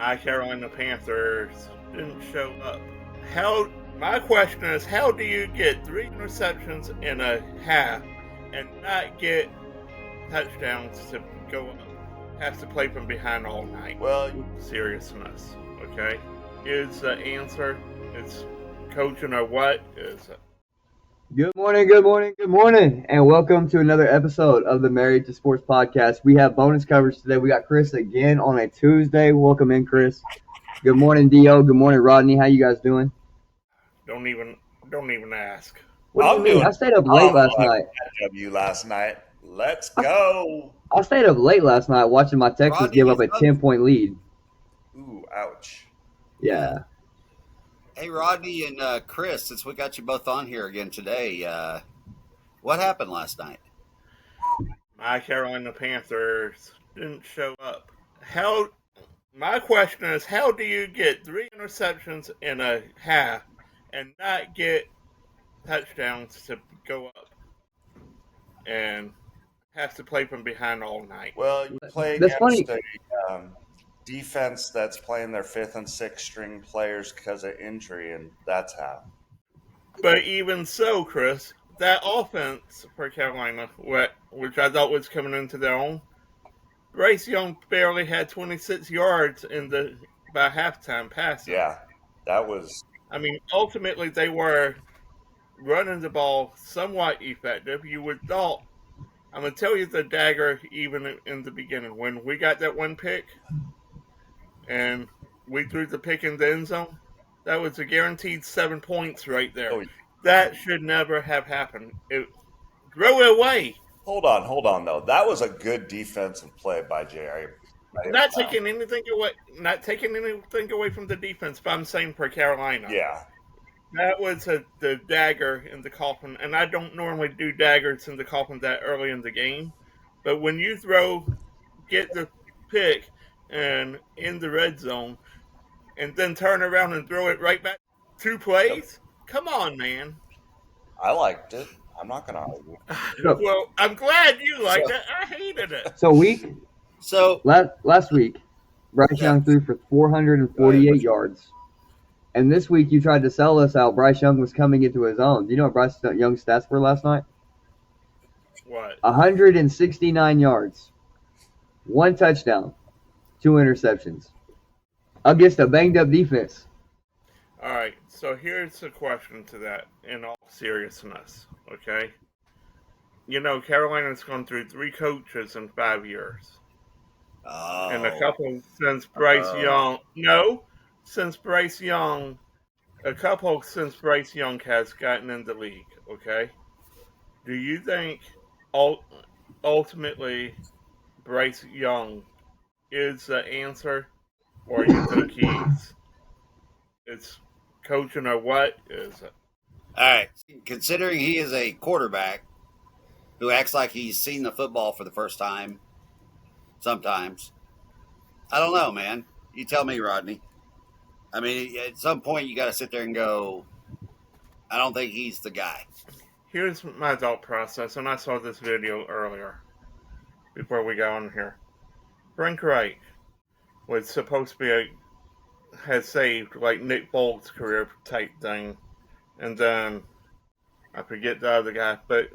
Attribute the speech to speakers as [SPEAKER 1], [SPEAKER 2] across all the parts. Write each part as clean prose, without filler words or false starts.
[SPEAKER 1] my Carolina Panthers didn't show up. My question is, how do you get 3 interceptions in a half and not get touchdowns to go up? Have to play from behind all night.
[SPEAKER 2] Well,
[SPEAKER 1] seriousness, okay? Is the answer, it's coaching or what? Is it?
[SPEAKER 3] Good morning, and welcome to another episode of the Married to Sports podcast. We have bonus coverage today. We got Chris again on a Tuesday. Welcome in, Chris. Good morning, Dio. Good morning, Rodney. How you guys doing?
[SPEAKER 1] Don't even ask.
[SPEAKER 3] What do you mean? I stayed up late last night.
[SPEAKER 2] W last night. Let's go.
[SPEAKER 3] I stayed up late last night watching my Texans give up a 10-point lead.
[SPEAKER 2] Ooh, ouch.
[SPEAKER 3] Yeah.
[SPEAKER 4] Hey, Rodney and Chris, since we got you both on here again today, what happened last night?
[SPEAKER 1] My Carolina Panthers didn't show up. My question is, how do you get 3 interceptions in a half and not get touchdowns to go up and have to play from behind all night?
[SPEAKER 2] Well, you play
[SPEAKER 3] That's
[SPEAKER 2] against a defense that's playing their 5th and 6th string players because of injury, and that's how.
[SPEAKER 1] But even so, Chris, that offense for Carolina, which I thought was coming into their own, Bryce Young barely had 26 yards by halftime passing.
[SPEAKER 2] Yeah, that was...
[SPEAKER 1] I mean, ultimately they were running the ball somewhat effective. You would thought, I'm going to tell you the dagger even in the beginning. When we got that one pick and we threw the pick in the end zone, that was a guaranteed 7 points right there.
[SPEAKER 2] Oh, yeah.
[SPEAKER 1] That should never have happened. Throw it away.
[SPEAKER 2] Hold on, though. That was a good defensive play by Jerry.
[SPEAKER 1] Not taking anything away from the defense, but I'm saying for Carolina.
[SPEAKER 2] Yeah.
[SPEAKER 1] That was the dagger in the coffin, and I don't normally do daggers in the coffin that early in the game. But when you get the pick and in the red zone, and then turn around and throw it right back 2 plays, come on, man.
[SPEAKER 2] I liked it. I'm not going to argue.
[SPEAKER 1] Well, I'm glad you liked it. I hated it.
[SPEAKER 3] So last week, Bryce Young threw for 448 yards. And this week you tried to sell us out. Bryce Young was coming into his own. Do you know what Bryce Young's stats were last night?
[SPEAKER 1] What?
[SPEAKER 3] 169 yards, 1 touchdown, 2 interceptions against a banged-up defense.
[SPEAKER 1] All right, so here's the question to that in all seriousness, okay? You know, Carolina's gone through 3 coaches in 5 years.
[SPEAKER 4] Oh.
[SPEAKER 1] And a couple since Bryce Young. No, since Bryce Young. A couple since Bryce Young has gotten in the league, okay? Do you think ultimately Bryce Young is the answer? Or you think it's coaching or what is it?
[SPEAKER 4] All right. Considering he is a quarterback who acts like he's seen the football for the first time sometimes, I don't know, man. You tell me, Rodney. I mean, at some point you got to sit there and go, I don't think he's the guy.
[SPEAKER 1] Here's my thought process, and I saw this video earlier before we got on here. Frank Reich was supposed to has saved like Nick Bolt's career type thing, and then I forget the other guy, but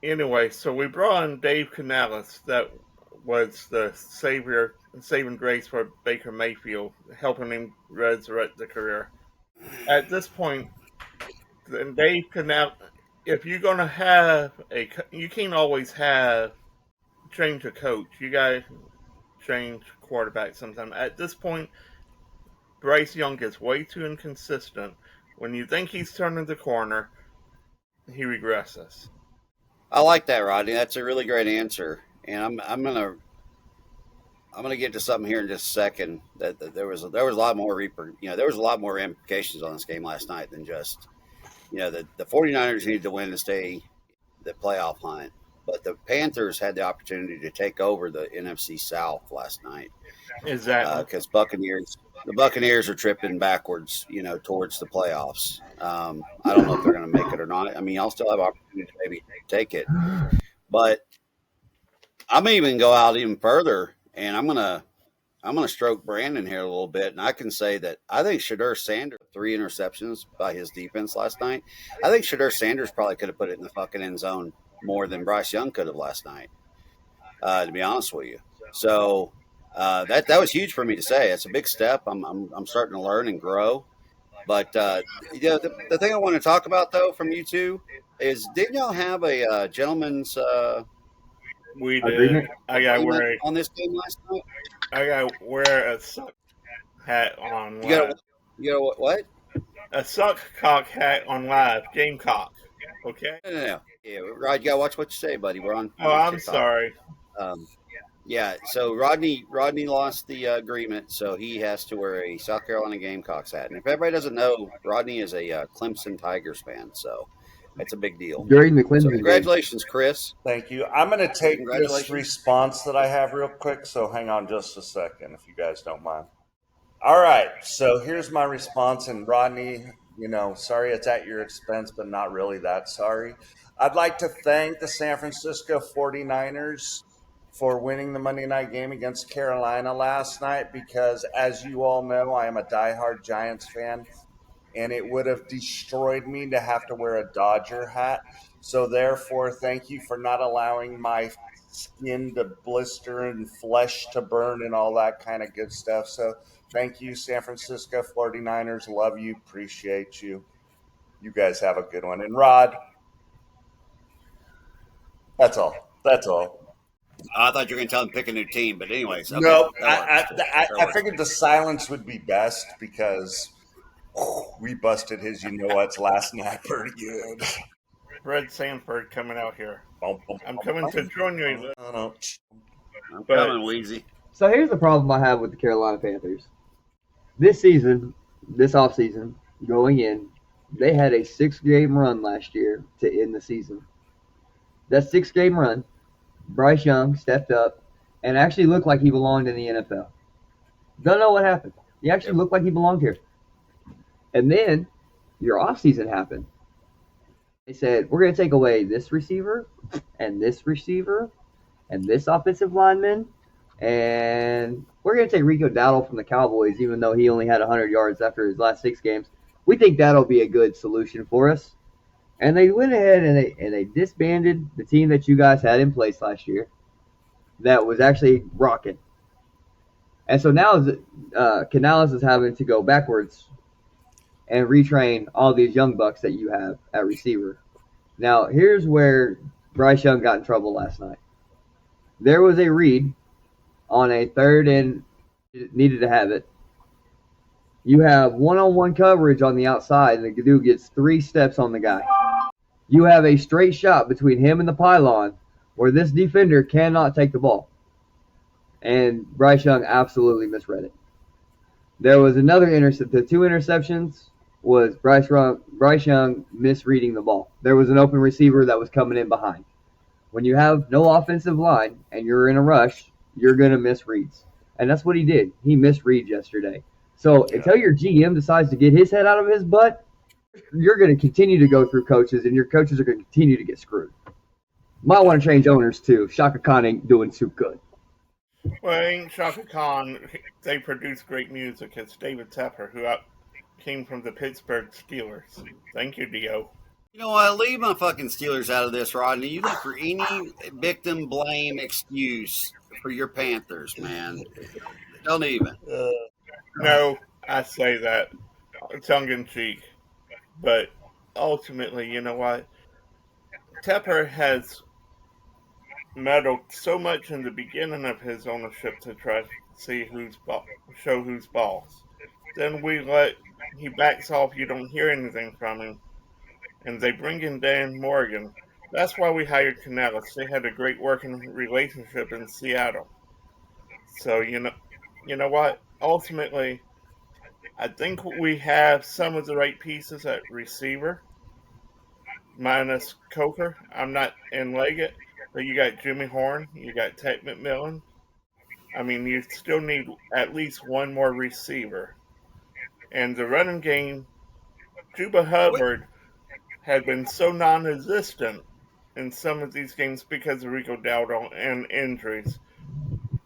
[SPEAKER 1] anyway, so we brought in Dave Canales, that was the saving grace for Baker Mayfield, helping him resurrect the career. At this point, then Dave Canales, if you're gonna have you can't always change a coach. You gotta change quarterback sometime. At this point, Bryce Young is way too inconsistent. When you think he's turning the corner, he regresses.
[SPEAKER 4] I like that, Rodney. That's a really great answer. And I'm gonna get to something here in just a second. That there was a lot more there was a lot more implications on this game last night than just the 49ers needed to win to stay the playoff hunt, but the Panthers had the opportunity to take over the NFC South last night.
[SPEAKER 1] Exactly,
[SPEAKER 4] because the Buccaneers are tripping backwards, towards the playoffs. I don't know if they're going to make it or not. I mean, I'll still have opportunity to maybe take it, but I'm even go out even further, and I'm gonna I'm going to stroke Brandon here a little bit, and I can say that I think Shadur Sanders 3 interceptions by his defense last night. I think Shadur Sanders probably could have put it in the fucking end zone more than Bryce Young could have last night. To be honest with you, so that was huge for me to say. It's a big step. I'm starting to learn and grow. But the thing I want to talk about though from you two is, didn't y'all have a gentleman's
[SPEAKER 1] We did.
[SPEAKER 3] Agreement?
[SPEAKER 1] I gotta
[SPEAKER 4] agreement
[SPEAKER 1] wear
[SPEAKER 4] on this game last night?
[SPEAKER 1] a suck hat on
[SPEAKER 4] You got
[SPEAKER 1] live.
[SPEAKER 4] what?
[SPEAKER 1] A suck cock hat on live. Gamecock. Okay.
[SPEAKER 4] No. Yeah, Rod, you gotta watch what you say, buddy. We're on.
[SPEAKER 1] Oh,
[SPEAKER 4] on
[SPEAKER 1] I'm
[SPEAKER 4] TikTok.
[SPEAKER 1] sorry.
[SPEAKER 4] Yeah, so Rodney lost the agreement, so he has to wear a South Carolina Gamecocks hat. And if everybody doesn't know, Rodney is a Clemson Tigers fan, so it's a big deal.
[SPEAKER 3] During the
[SPEAKER 4] So
[SPEAKER 3] Clemson game.
[SPEAKER 4] congratulations, Chris.
[SPEAKER 2] Thank you. I'm going to take this
[SPEAKER 4] Congratulations.
[SPEAKER 2] response that I have real quick, so hang on just a second if you guys don't mind. All right, so here's my response, and Rodney, sorry it's at your expense, but not really that sorry. I'd like to thank the San Francisco 49ers for winning the Monday night game against Carolina last night because, as you all know, I am a diehard Giants fan, and it would have destroyed me to have to wear a Dodger hat. So therefore, thank you for not allowing my skin to blister and flesh to burn and all that kind of good stuff. So thank you, San Francisco 49ers. Love you. Appreciate you. You guys have a good one. And Rod, that's all. That's all.
[SPEAKER 4] I thought you were going to tell him to pick a new team, but anyways. Okay,
[SPEAKER 2] No,
[SPEAKER 4] that works.
[SPEAKER 2] I figured the silence would be best because we busted his you-know-what's last night pretty good.
[SPEAKER 1] Fred Sanford coming out here.
[SPEAKER 2] I'm
[SPEAKER 1] I'm coming to join you.
[SPEAKER 4] I'm
[SPEAKER 1] But-
[SPEAKER 4] coming, Wheezy.
[SPEAKER 3] So here's the problem I have with the Carolina Panthers. This season, this offseason, going in, they had a 6-game run last year to end the season. That 6-game run, Bryce Young stepped up and actually looked like he belonged in the NFL. Don't know what happened. He actually looked like he belonged here. And then your offseason happened. They said, we're going to take away this receiver and this offensive lineman, and we're going to take Rico Dowdle from the Cowboys, even though he only had 100 yards after his last 6 games. We think that'll be a good solution for us. And they went ahead and they disbanded the team that you guys had in place last year that was actually rocking. And so now Canales is having to go backwards and retrain all these young bucks that you have at receiver. Now, here's where Bryce Young got in trouble last night. There was a read on a 3rd and needed to have it. You have one-on-one coverage on the outside, and the dude gets 3 steps on the guy. You have a straight shot between him and the pylon where this defender cannot take the ball. And Bryce Young absolutely misread it. There was another the 2 interceptions was Bryce Young misreading the ball. There was an open receiver that was coming in behind. When you have no offensive line and you're in a rush, you're going to miss reads. And that's what he did. He misread yesterday. So until your GM decides to get his head out of his butt, you're going to continue to go through coaches, and your coaches are going to continue to get screwed. Might want to change owners, too. Shaka Khan ain't doing too good.
[SPEAKER 1] Well, ain't Shaka Khan. They produce great music. It's David Tepper, who came from the Pittsburgh Steelers. Thank you, Dio.
[SPEAKER 4] You know what? Leave my fucking Steelers out of this, Rodney. You look for any victim blame excuse for your Panthers, man. Don't even.
[SPEAKER 1] No, I say that tongue in cheek. But ultimately, you know what? Tepper has meddled so much in the beginning of his ownership to try to see show who's boss. Then he backs off, you don't hear anything from him, and they bring in Dan Morgan. That's why we hired Canales. They had a great working relationship in Seattle. So, you know what? Ultimately, I think we have some of the right pieces at receiver, minus Coker. I'm not in Leggett, but you got Jimmy Horn, you got Ted McMillan. I mean, you still need at least one more receiver. And the running game, Juba Hubbard had been so non-existent in some of these games because of Rico Dowdle and injuries.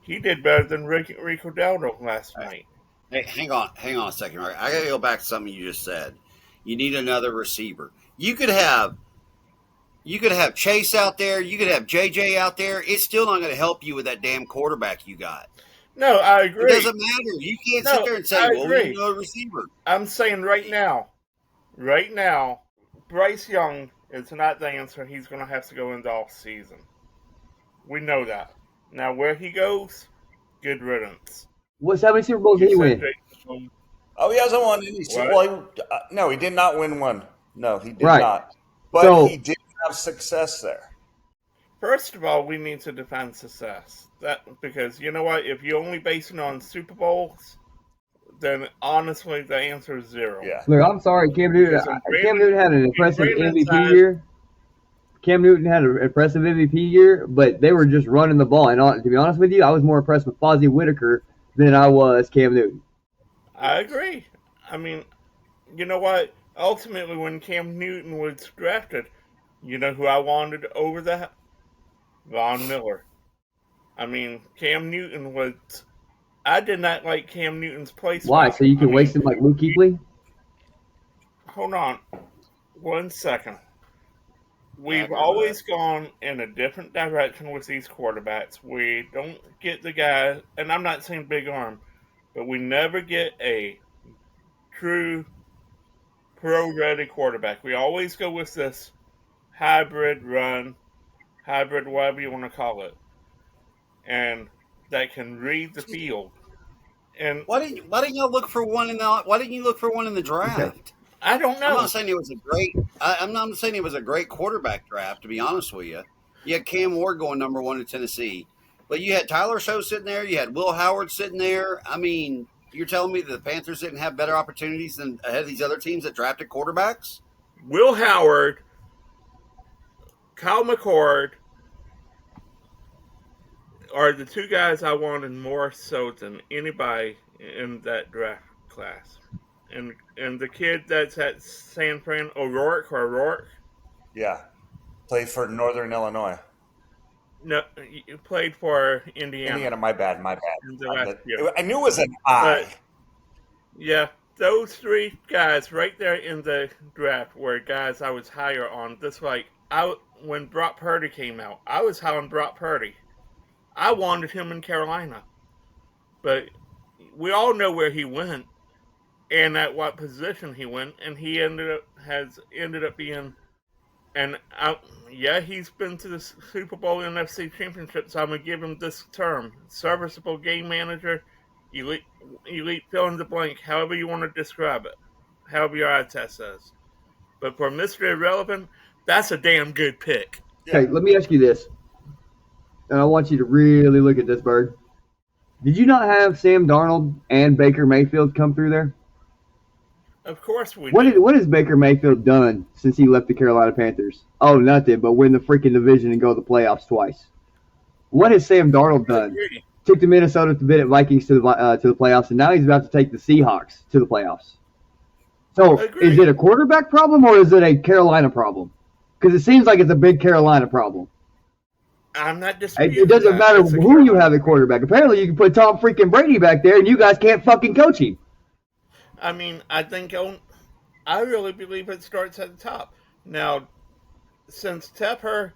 [SPEAKER 1] He did better than Rico Dowdle last night.
[SPEAKER 4] Hey, hang on a second. Right, I got to go back to something you just said. You need another receiver. You could have Chase out there. You could have JJ out there. It's still not going to help you with that damn quarterback you got.
[SPEAKER 1] No, I agree.
[SPEAKER 4] It doesn't matter. You can't sit there and say, "Well, we need a receiver."
[SPEAKER 1] I'm saying right now, Bryce Young is not the answer. He's going to have to go into off season. We know that. Now, where he goes, good riddance.
[SPEAKER 3] How many Super Bowls did he win?
[SPEAKER 2] Oh, he hasn't won any. Well, no, he did not win one. No, he did not. But
[SPEAKER 3] So,
[SPEAKER 2] he did have success there.
[SPEAKER 1] First of all, we need to defend success. Because you know what? If you only base it on Super Bowls, then honestly, the answer is 0.
[SPEAKER 2] Yeah.
[SPEAKER 3] Look, I'm sorry, Cam Newton had an impressive MVP year. Cam Newton had an impressive MVP year, but they were just running the ball. And to be honest with you, I was more impressed with Fozzie Whitaker than I was Cam Newton.
[SPEAKER 1] I agree. I mean, you know what? Ultimately, when Cam Newton was drafted, you know who I wanted over that? Von Miller. I mean, Cam Newton was... I did not like Cam Newton's play style.
[SPEAKER 3] Why? So you can waste him like Luke Kuechly?
[SPEAKER 1] Hold on. 1 second. We've always gone in a different direction with these quarterbacks. We don't get the guy, and I'm not saying big arm, but we never get a true pro-ready quarterback. We always go with this hybrid run, hybrid whatever you want to call it, and that can read the field. And
[SPEAKER 4] why didn't you look for one in the draft?
[SPEAKER 3] Okay.
[SPEAKER 1] I don't know.
[SPEAKER 4] I'm not saying it was a great. I'm not saying it was a great quarterback draft. To be honest with you, you had Cam Ward going number 1 in Tennessee, but you had Tyler Show sitting there. You had Will Howard sitting there. I mean, you're telling me that the Panthers didn't have better opportunities than ahead of these other teams that drafted quarterbacks?
[SPEAKER 1] Will Howard, Kyle McCord are the two guys I wanted more so than anybody in that draft class. And the kid that's at San Fran, O'Rourke.
[SPEAKER 2] Yeah. Played for Northern Illinois.
[SPEAKER 1] No, he played for Indiana.
[SPEAKER 2] My bad.
[SPEAKER 1] Yeah.
[SPEAKER 2] I knew it was an I.
[SPEAKER 1] But, yeah, those 3 guys right there in the draft were guys I was higher on. Just like when Brock Purdy came out, I was high on Brock Purdy. I wanted him in Carolina. But we all know where he went and at what position he went, and he ended up being, and he's been to the Super Bowl NFC Championship, so I'm gonna give him this term: serviceable game manager, elite fill in the blank, however you want to describe it, however your eye test says. But for Mr. Irrelevant, that's a damn good pick.
[SPEAKER 3] Okay, let me ask you this, and I want you to really look at this, Bird. Did you not have Sam Darnold and Baker Mayfield come through there?
[SPEAKER 1] Of course we did.
[SPEAKER 3] What has Baker Mayfield done since he left the Carolina Panthers? Oh, nothing, but win the freaking division and go to the playoffs twice. What has Sam Darnold done? Took the Minnesota Vikings to the playoffs, and now he's about to take the Seahawks to the playoffs. So, is it a quarterback problem or is it a Carolina problem? Because it seems like it's a big Carolina problem.
[SPEAKER 1] I'm not disputing
[SPEAKER 3] It doesn't matter who you have at quarterback. Apparently, you can put Tom freaking Brady back there, and you guys can't fucking coach him.
[SPEAKER 1] I mean, I really believe it starts at the top. Now, since Tepper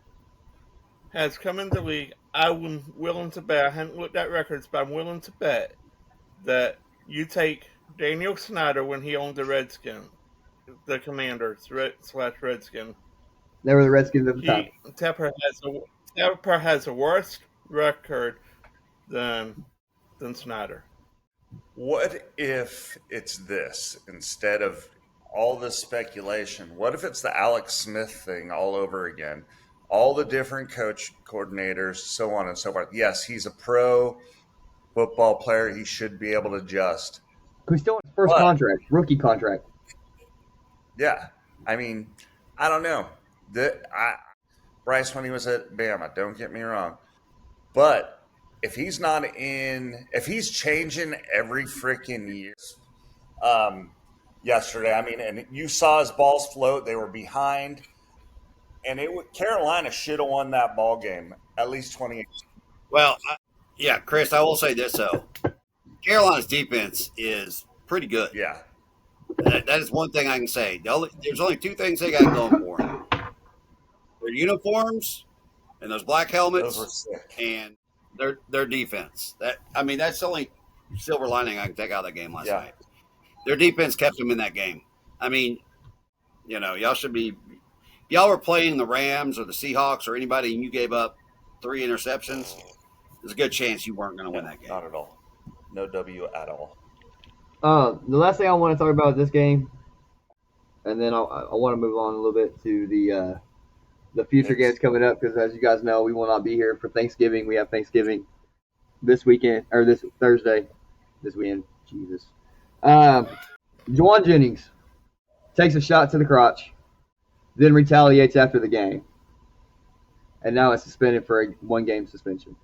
[SPEAKER 1] has come into the league, I'm willing to bet, I haven't looked at records, but I'm willing to bet that you take Daniel Snyder when he owned the Commanders / Redskin.
[SPEAKER 3] They were the Redskins at the time.
[SPEAKER 1] Tepper has a worse record than Snyder.
[SPEAKER 2] What if it's this instead of all this speculation? What if it's the Alex Smith thing all over again? All the different coach coordinators, so on and so forth. Yes, he's a pro football player. He should be able to adjust.
[SPEAKER 3] Who's still on his first contract, rookie contract.
[SPEAKER 2] Yeah. I mean, I don't know. Bryce, when he was at Bama, don't get me wrong. But if he's changing every freaking year, yesterday, I mean, and you saw his balls float, they were behind, and Carolina should have won that ball game, at least 28.
[SPEAKER 4] Well, Yeah, Chris, I will say this though. Carolina's defense is pretty good.
[SPEAKER 2] Yeah.
[SPEAKER 4] That is one thing I can say. There's only two things they got going for them: their uniforms and those black
[SPEAKER 2] Those were
[SPEAKER 4] helmets,
[SPEAKER 2] sick.
[SPEAKER 4] and their defense. That's the only silver lining I can take out of that game last night. Their defense kept them in that game. I mean, y'all should be. If y'all were playing the Rams or the Seahawks or anybody, and you gave up 3 interceptions, there's a good chance you weren't going to win that game.
[SPEAKER 2] Not at all. No W at all.
[SPEAKER 3] The last thing I want to talk about this game, and then I want to move on a little bit to the future games coming up, because as you guys know, we will not be here for Thanksgiving. We have Thanksgiving this weekend, or this Thursday. This weekend, Jesus. Juwan Jennings takes a shot to the crotch, then retaliates after the game, and now it's suspended for a 1-game suspension.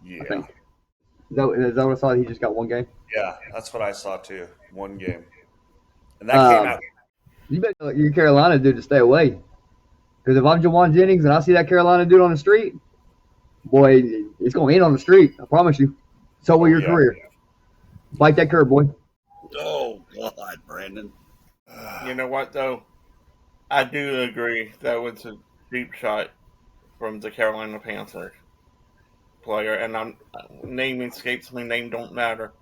[SPEAKER 2] Yeah.
[SPEAKER 3] I think. Is that what I saw? He just got 1 game?
[SPEAKER 2] Yeah, that's what I saw too. 1 game. And that came out.
[SPEAKER 3] You bet your Carolina dude to stay away. Because if I'm Juwan Jennings and I see that Carolina dude on the street, boy, it's going to end on the street. I promise you. So will your career. Bite that curb, boy.
[SPEAKER 4] Oh, God, Brandon.
[SPEAKER 1] You know what, though? I do agree that was a deep shot from the Carolina Panthers player, and name escapes me, name don't matter.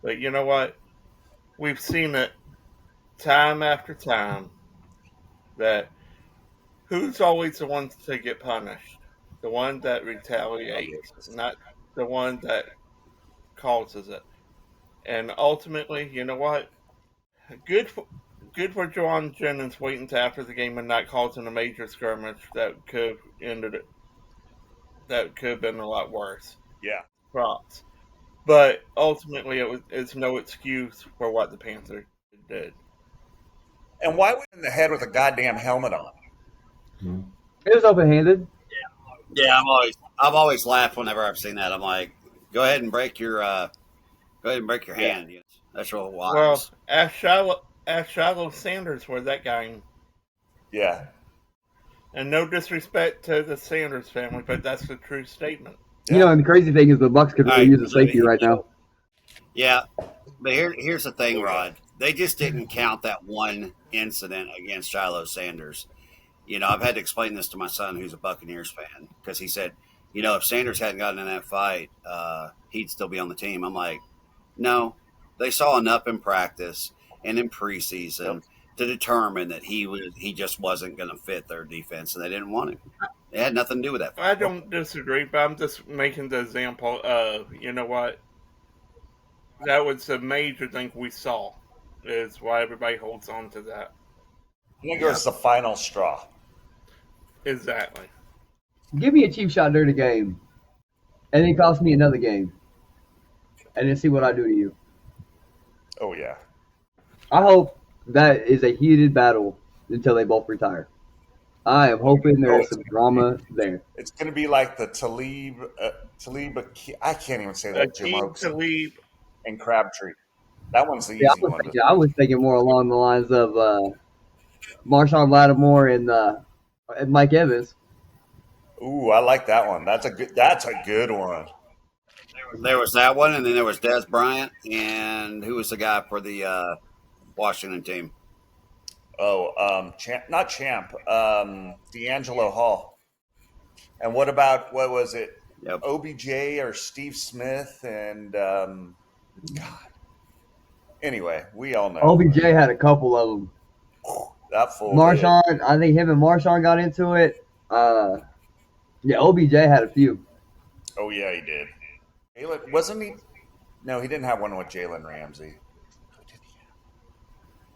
[SPEAKER 1] But you know what? We've seen it time after time that who's always the one to get punished? The one that retaliates, not the one that causes it. And ultimately, you know what? Good for Juwan Jennings waiting to after the game and not causing a major skirmish that could have ended it. That could have been a lot worse.
[SPEAKER 2] Yeah.
[SPEAKER 1] Props. But ultimately, it's no excuse for what the Panthers did.
[SPEAKER 2] And why was he in the head with a goddamn helmet on?
[SPEAKER 3] It was open-handed.
[SPEAKER 4] Yeah, I've always laughed whenever I've seen that. I'm like, go ahead and break your hand. Yeah. That's real wild.
[SPEAKER 1] Well, ask Shiloh Sanders where that guy.
[SPEAKER 2] Yeah.
[SPEAKER 1] And no disrespect to the Sanders family, but that's the true statement.
[SPEAKER 3] You know, and the crazy thing is the Bucs could really use a safety right now.
[SPEAKER 4] Yeah, but here's the thing, Rod. They just didn't count that one incident against Shiloh Sanders. I've had to explain this to my son, who's a Buccaneers fan, because he said, if Sanders hadn't gotten in that fight, he'd still be on the team. I'm like, no, they saw enough in practice and in preseason to determine that he just wasn't going to fit their defense, and they didn't want him. It had nothing to do with that.
[SPEAKER 1] I don't disagree, but I'm just making the example of, you know what? That was a major thing we saw, is why everybody holds on to that.
[SPEAKER 2] I think it was the final straw.
[SPEAKER 1] Exactly.
[SPEAKER 3] Give me a cheap shot during the game, and then cost me another game, and then see what I do to you.
[SPEAKER 2] Oh, yeah.
[SPEAKER 3] I hope that is a heated battle until they both retire. I am hoping there's some drama there.
[SPEAKER 2] It's going to be like the Talib, I can't even say that, Jim Oaks,
[SPEAKER 1] Talib
[SPEAKER 2] and Crabtree. That one's the easy one.
[SPEAKER 3] I was thinking more along the lines of Marshawn Lattimore and Mike Evans.
[SPEAKER 2] Ooh, I like that one. That's a good one.
[SPEAKER 4] There was that one, and then there was Des Bryant, and who was the guy for the Washington team?
[SPEAKER 2] Oh, not Champ, D'Angelo Hall. And what was it?
[SPEAKER 4] Yep.
[SPEAKER 2] OBJ or Steve Smith and God. Anyway, we all know.
[SPEAKER 3] OBJ had a couple of them.
[SPEAKER 2] That fool.
[SPEAKER 3] Marshawn, I think him and Marshawn got into it. OBJ had a few.
[SPEAKER 2] Oh, yeah, he did. Jalen, wasn't he? No, he didn't have one with Jalen Ramsey.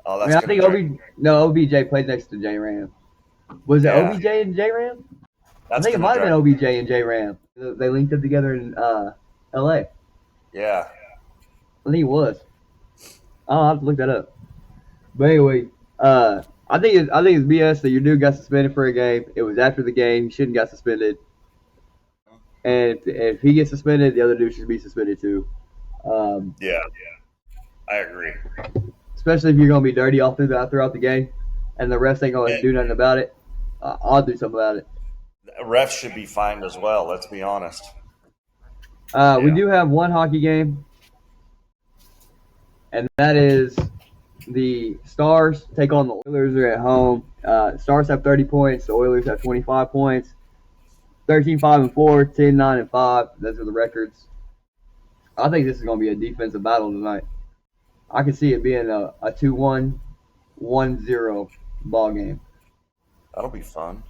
[SPEAKER 2] Oh, that's
[SPEAKER 3] I think OBJ played next to J Ram. Was it OBJ and J Ram? I think it might have been OBJ and J Ram. They linked up together in LA.
[SPEAKER 2] Yeah.
[SPEAKER 3] I think it was. I'll have to look that up. But anyway, I think it's BS that your dude got suspended for a game. It was after the game. He shouldn't got suspended. And if he gets suspended, the other dude should be suspended too.
[SPEAKER 2] Yeah, I agree.
[SPEAKER 3] Especially if you're going to be dirty all throughout the game, and the refs ain't going to do nothing about it. I'll do something about it.
[SPEAKER 2] Refs should be fined as well. Let's be honest.
[SPEAKER 3] We do have one hockey game, and that is the Stars take on the Oilers. Are at home. Stars have 30 points. The Oilers have 25 points. 13-5-4, 10-9-5. Those are the records. I think this is going to be a defensive battle tonight. I can see it being a 2-1, 1-0 ball game.
[SPEAKER 2] That'll be fun.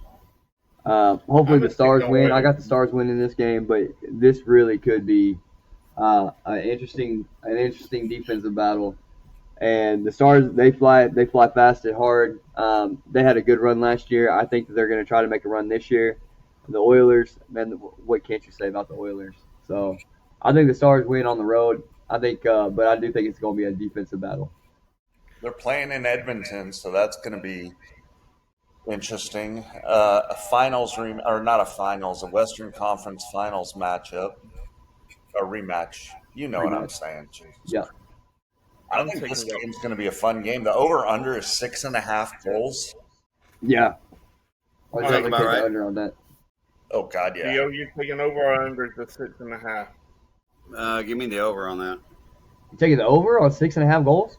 [SPEAKER 3] Hopefully the Stars win. I got the Stars winning this game, but this really could be an interesting defensive battle. And the Stars, they fly fast and hard. They had a good run last year. I think that they're going to try to make a run this year. The Oilers, man, what can't you say about the Oilers? So I think the Stars win on the road. I think, but I do think it's going to be a defensive battle.
[SPEAKER 2] They're playing in Edmonton, so that's going to be interesting. A finals or not a finals, a Western Conference Finals matchup, a rematch. You know what I'm saying? Jesus.
[SPEAKER 3] Yeah.
[SPEAKER 2] I think this game's going to be a fun game. The over/under is 6.5 goals.
[SPEAKER 3] Yeah.
[SPEAKER 4] I think about right.
[SPEAKER 3] Under on that.
[SPEAKER 2] Oh God, yeah.
[SPEAKER 1] Theo, you taking over or under the 6.5?
[SPEAKER 4] Give me the over on that.
[SPEAKER 3] You taking the over on 6.5 goals?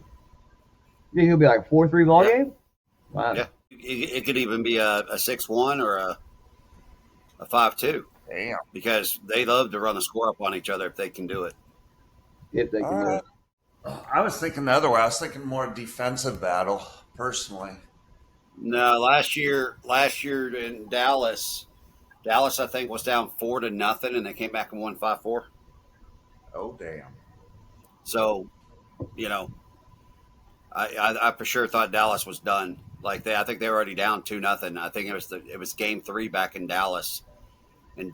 [SPEAKER 3] You think it'll be like a 4-3 ball game? Wow.
[SPEAKER 4] Yeah. It could even be a 6-1 or a 5-2.
[SPEAKER 2] Damn.
[SPEAKER 4] Because they love to run the score up on each other if they can do it.
[SPEAKER 3] If they can do it.
[SPEAKER 2] I was thinking the other way. I was thinking more defensive battle, personally.
[SPEAKER 4] No, last year in Dallas, I think was down 4-0, and they came back and won 5-4.
[SPEAKER 2] Oh damn!
[SPEAKER 4] So, I for sure thought Dallas was done. Like I think they were already down 2-0. I think it was Game 3 back in Dallas, and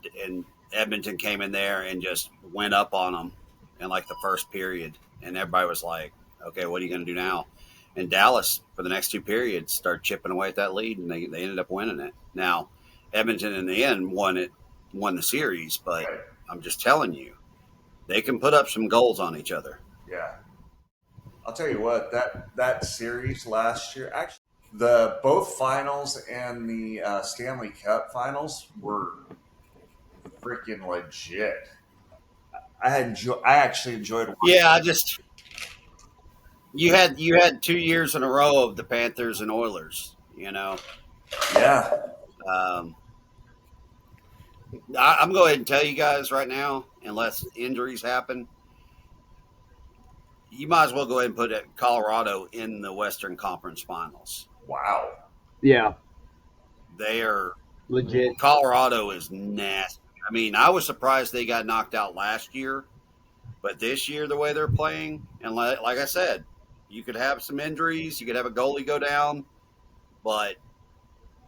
[SPEAKER 4] Edmonton came in there and just went up on them in like the first period, and everybody was like, "Okay, what are you going to do now?" And Dallas, for the next 2 periods, started chipping away at that lead, and they ended up winning it. Now, Edmonton in the end won the series, but I'm just telling you, they can put up some goals on each other.
[SPEAKER 2] Yeah, I'll tell you what, that series last year, actually, both finals and the Stanley Cup finals were freaking legit. I actually enjoyed watching.
[SPEAKER 4] Yeah, you had 2 years in a row of the Panthers and Oilers,
[SPEAKER 2] Yeah.
[SPEAKER 4] I'm going to go ahead and tell you guys right now, unless injuries happen, you might as well go ahead and put Colorado in the Western Conference Finals.
[SPEAKER 2] Wow.
[SPEAKER 3] Yeah.
[SPEAKER 4] They are
[SPEAKER 3] legit.
[SPEAKER 4] Colorado is nasty. I mean, I was surprised they got knocked out last year, but this year, the way they're playing, and like I said, you could have some injuries, you could have a goalie go down, but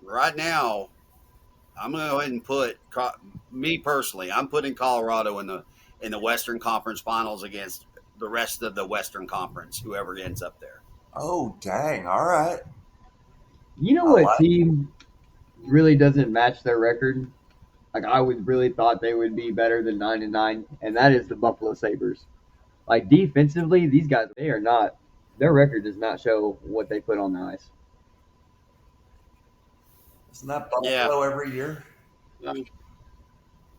[SPEAKER 4] right now, I'm going to go ahead and put me personally. I'm putting Colorado in the Western Conference Finals against the rest of the Western Conference, whoever ends up there.
[SPEAKER 2] Oh dang! All right.
[SPEAKER 3] You know what team really doesn't match their record? Like I would really thought they would be better than 9-9, and that is the Buffalo Sabres. Like defensively, these guys they are not. Their record does not show what they put on the ice.
[SPEAKER 2] Isn't that Buffalo every year?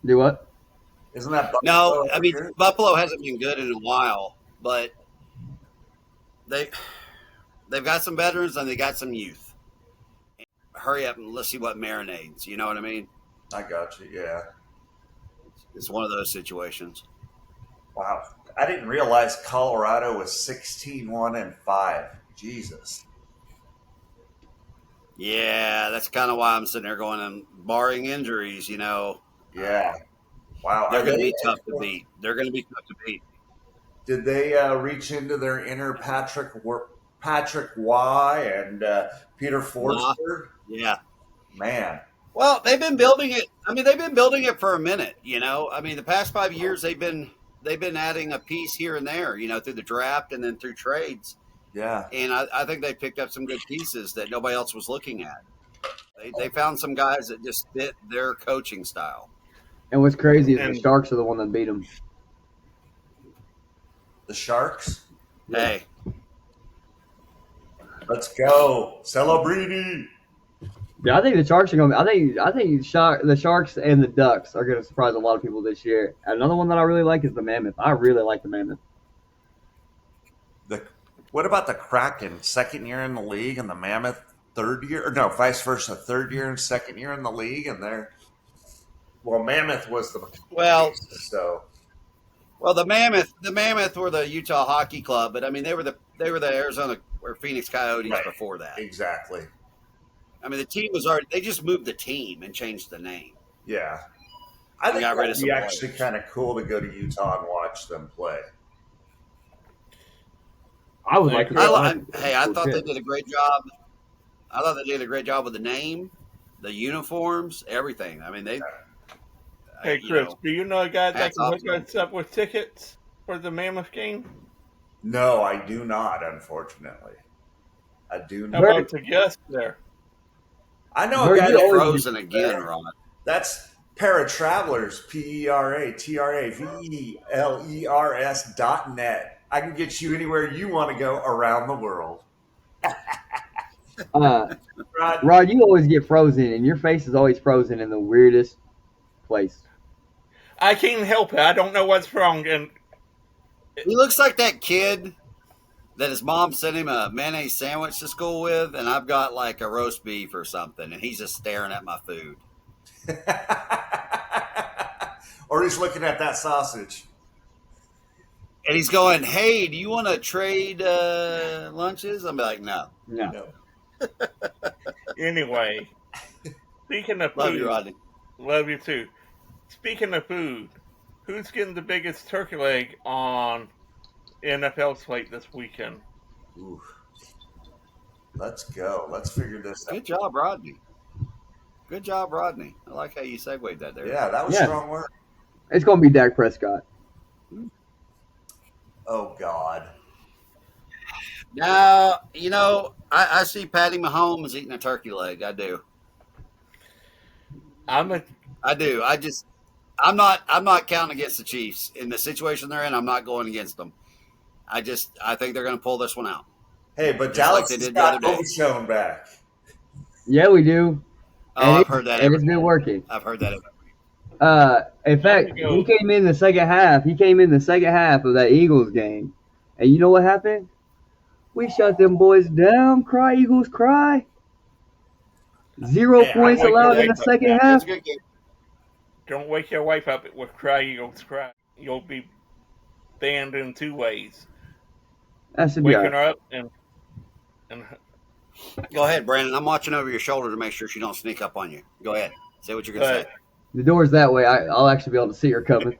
[SPEAKER 3] Do what?
[SPEAKER 2] Isn't that Buffalo?
[SPEAKER 4] No, I mean Buffalo hasn't been good in a while, but they've got some veterans and they got some youth. Hurry up and let's see what marinades. You know what I mean?
[SPEAKER 2] I got you. Yeah.
[SPEAKER 4] It's one of those situations.
[SPEAKER 2] Wow, I didn't realize Colorado was 16-1-5. Jesus.
[SPEAKER 4] Yeah, that's kind of why I'm sitting there going, and barring injuries,
[SPEAKER 2] Yeah. Wow.
[SPEAKER 4] They're going to be tough to beat.
[SPEAKER 2] Did they reach into their inner Patrick Waugh and Peter Forsberg?
[SPEAKER 4] Yeah.
[SPEAKER 2] Man.
[SPEAKER 4] Well, they've been building it. I mean, they've been building it for a minute. I mean, the past 5 years they've been adding a piece here and there. Through the draft and then through trades.
[SPEAKER 2] Yeah.
[SPEAKER 4] And I think they picked up some good pieces that nobody else was looking at. They found some guys that just fit their coaching style.
[SPEAKER 3] And what's crazy is the Sharks are the one that beat them.
[SPEAKER 2] The Sharks?
[SPEAKER 4] Hey.
[SPEAKER 2] Let's go. Celebrini.
[SPEAKER 3] Yeah, I think the Sharks are going to. I think the Sharks and the Ducks are going to surprise a lot of people this year. Another one that I really like is the Mammoth. I really like the Mammoth.
[SPEAKER 2] What about the Kraken? Second year in the league, and the Mammoth third year, or no, vice versa, third year and second year in the league, and Mammoth was the
[SPEAKER 4] Well,
[SPEAKER 2] so
[SPEAKER 4] the Mammoth were the Utah Hockey Club, but I mean they were the Arizona or Phoenix Coyotes
[SPEAKER 2] right,
[SPEAKER 4] before that.
[SPEAKER 2] exactly.
[SPEAKER 4] I mean the team was already. They just moved the team and changed the name.
[SPEAKER 2] Yeah, I think
[SPEAKER 4] got rid of
[SPEAKER 2] that'd be
[SPEAKER 4] some
[SPEAKER 2] actually
[SPEAKER 4] players.
[SPEAKER 2] kind of cool to go to Utah and watch them play.
[SPEAKER 3] I would like to.
[SPEAKER 4] I thought they did a great job. I thought they did a great job with the name, the uniforms, everything. I mean they.
[SPEAKER 1] Hey, Chris, do you know a guy that
[SPEAKER 4] hats
[SPEAKER 1] can
[SPEAKER 4] off
[SPEAKER 1] hook
[SPEAKER 4] to them.
[SPEAKER 1] us up with tickets for the Mammoth game?
[SPEAKER 2] No, I do not. Unfortunately, I do
[SPEAKER 1] How
[SPEAKER 2] not.
[SPEAKER 1] about the guest there?
[SPEAKER 2] I know a
[SPEAKER 3] Bert,
[SPEAKER 2] guy
[SPEAKER 3] you
[SPEAKER 2] that's
[SPEAKER 3] always
[SPEAKER 4] Frozen again, Ron.
[SPEAKER 2] That's Para Travelers, PERATRAVELERS.net. I can get you anywhere you want to go around the world.
[SPEAKER 3] Rod,
[SPEAKER 2] Rod,
[SPEAKER 3] you always get frozen, and your face is always frozen in the weirdest place.
[SPEAKER 1] I can't help it. I don't know what's wrong. And
[SPEAKER 4] He looks like that kid that his mom sent him a mayonnaise sandwich to school with, and I've got like a roast beef or something, and he's just staring at my food.
[SPEAKER 2] or he's looking at that sausage.
[SPEAKER 4] And he's going, "Hey, do you want to trade lunches?" I'm like, "No."
[SPEAKER 3] No.
[SPEAKER 1] anyway, speaking of
[SPEAKER 4] Love
[SPEAKER 1] food,
[SPEAKER 4] you, Rodney.
[SPEAKER 1] love you too. Speaking of food, who's getting the biggest turkey leg on NFL slate this weekend?
[SPEAKER 2] Ooh. Let's go. Let's figure this out.
[SPEAKER 4] Good job, Rodney. Good job, Rodney. I like how you segued that there.
[SPEAKER 2] Yeah, that was
[SPEAKER 3] Yeah.
[SPEAKER 2] strong work.
[SPEAKER 3] It's going to be Dak Prescott.
[SPEAKER 2] Oh, God.
[SPEAKER 4] Now, I see Patty Mahomes eating a turkey leg. I do. I do. I'm not counting against the Chiefs in the situation they're in. I'm not going against them. I think they're going to pull this one out.
[SPEAKER 2] Hey, but
[SPEAKER 4] Just
[SPEAKER 2] Dallas
[SPEAKER 4] like they
[SPEAKER 2] has
[SPEAKER 4] did the other
[SPEAKER 2] got
[SPEAKER 4] day.
[SPEAKER 2] Shown back.
[SPEAKER 3] Yeah, we do.
[SPEAKER 4] Oh, I've heard that.
[SPEAKER 3] And it's been working.
[SPEAKER 4] I've heard that.
[SPEAKER 3] In fact, he came in the second half. He came in the second half of that Eagles game. And you know what happened? We shut them boys down. Cry, Eagles, cry. 0 points allowed in the second half.
[SPEAKER 1] Don't wake your wife up with Cry Eagles Cry. You'll be banned in 2 ways.
[SPEAKER 3] That should be
[SPEAKER 1] waking her up and
[SPEAKER 4] Go ahead, Brandon. I'm watching over your shoulder to make sure she don't sneak up on you. Go ahead. Say what you're going to say.
[SPEAKER 3] The door's that way. I'll actually be able to see her coming.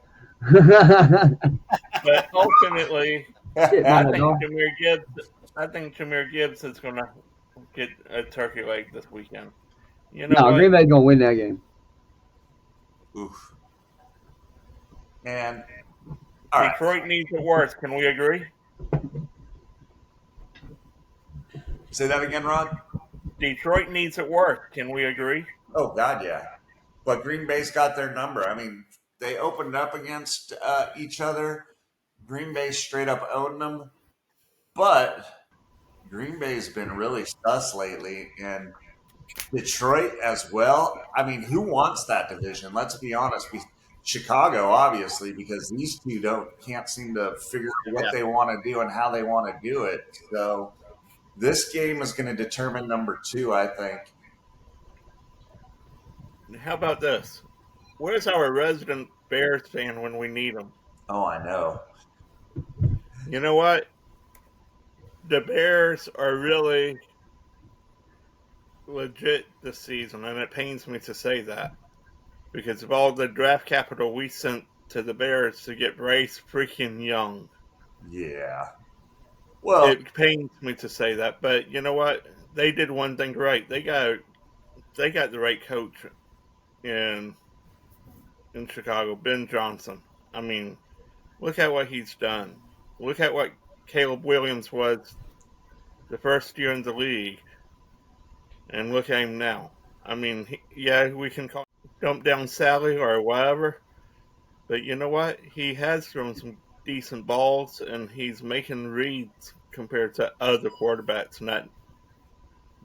[SPEAKER 1] But ultimately, I think Jahmyr Gibbs is going to get a turkey leg this weekend. You know what?
[SPEAKER 3] Green Bay's going to win that game.
[SPEAKER 2] Oof. And
[SPEAKER 1] Detroit needs it worse. Can we agree?
[SPEAKER 2] Say that again, Rod.
[SPEAKER 1] Detroit needs it worse. Can we agree?
[SPEAKER 2] Oh, God, yeah. But Green Bay's got their number. I mean, they opened up against each other. Green Bay straight up owned them. But Green Bay's been really sus lately. And Detroit as well. I mean, who wants that division? Let's be honest. Chicago, obviously, because these two can't seem to figure out what they want to do and how they want to do it. So this game is going to determine number 2, I think.
[SPEAKER 1] How about this? Where's our resident Bears fan when we need them?
[SPEAKER 2] Oh, I know.
[SPEAKER 1] You know what? The Bears are really legit this season, and it pains me to say that because of all the draft capital we sent to the Bears to get Bryce freaking Young.
[SPEAKER 2] Yeah. Well,
[SPEAKER 1] it pains me to say that, but you know what? They did one thing right. They got the right coach in Chicago, Ben Johnson. I mean, look at what he's done. Look at what Caleb Williams was the first year in the league, and look at him now. I mean, we can call him Dump Down Sally or whatever, but you know what? He has thrown some decent balls, and he's making reads compared to other quarterbacks,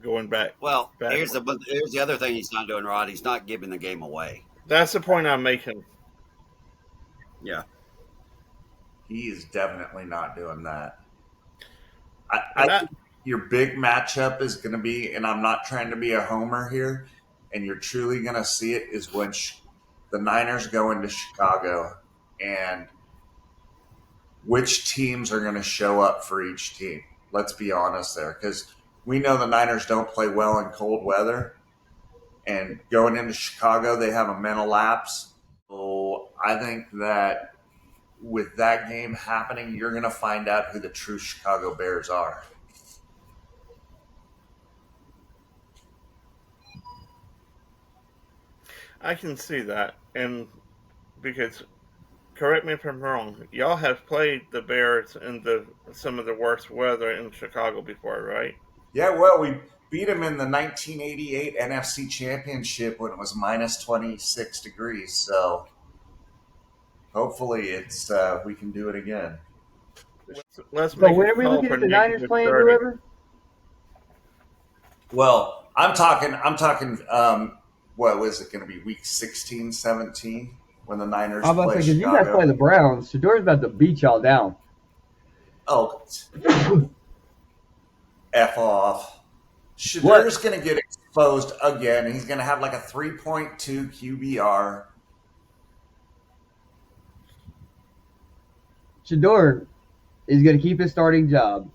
[SPEAKER 1] going back.
[SPEAKER 4] Well, here's
[SPEAKER 1] Backwards.
[SPEAKER 4] the other thing he's not doing, Rod. He's not giving the game away.
[SPEAKER 1] That's the point I'm making.
[SPEAKER 4] Yeah.
[SPEAKER 2] He is definitely not doing that. I
[SPEAKER 1] And
[SPEAKER 2] think your big matchup is going to be, and I'm not trying to be a homer here, and you're truly going to see it, is when the Niners go into Chicago and which teams are going to show up for each team. Let's be honest there, because we know the Niners don't play well in cold weather, and going into Chicago, they have a mental lapse. So I think that with that game happening, you're going to find out who the true Chicago Bears are.
[SPEAKER 1] I can see that, and because, correct me if I'm wrong, y'all have played the Bears in some of the worst weather in Chicago before, right?
[SPEAKER 2] Yeah, well, we beat them in the 1988 NFC Championship when it was minus 26 degrees. So hopefully it's we can do it again.
[SPEAKER 1] Let's
[SPEAKER 3] So
[SPEAKER 1] make
[SPEAKER 3] when
[SPEAKER 1] a
[SPEAKER 3] are we
[SPEAKER 1] call
[SPEAKER 3] looking
[SPEAKER 1] for
[SPEAKER 3] at the Niners
[SPEAKER 1] negative
[SPEAKER 3] playing
[SPEAKER 1] 30.
[SPEAKER 3] whoever?
[SPEAKER 2] Well, I'm talking. What was it going to be? Week 16, 17 when the Niners
[SPEAKER 3] I'm about to
[SPEAKER 2] play
[SPEAKER 3] say, because you guys
[SPEAKER 2] Chicago.
[SPEAKER 3] play the Browns. Shador's about to beat y'all down.
[SPEAKER 2] Oh, F off. Shador's going to get exposed again. He's going to have like a 3.2 QBR.
[SPEAKER 3] Shador is going to keep his starting job,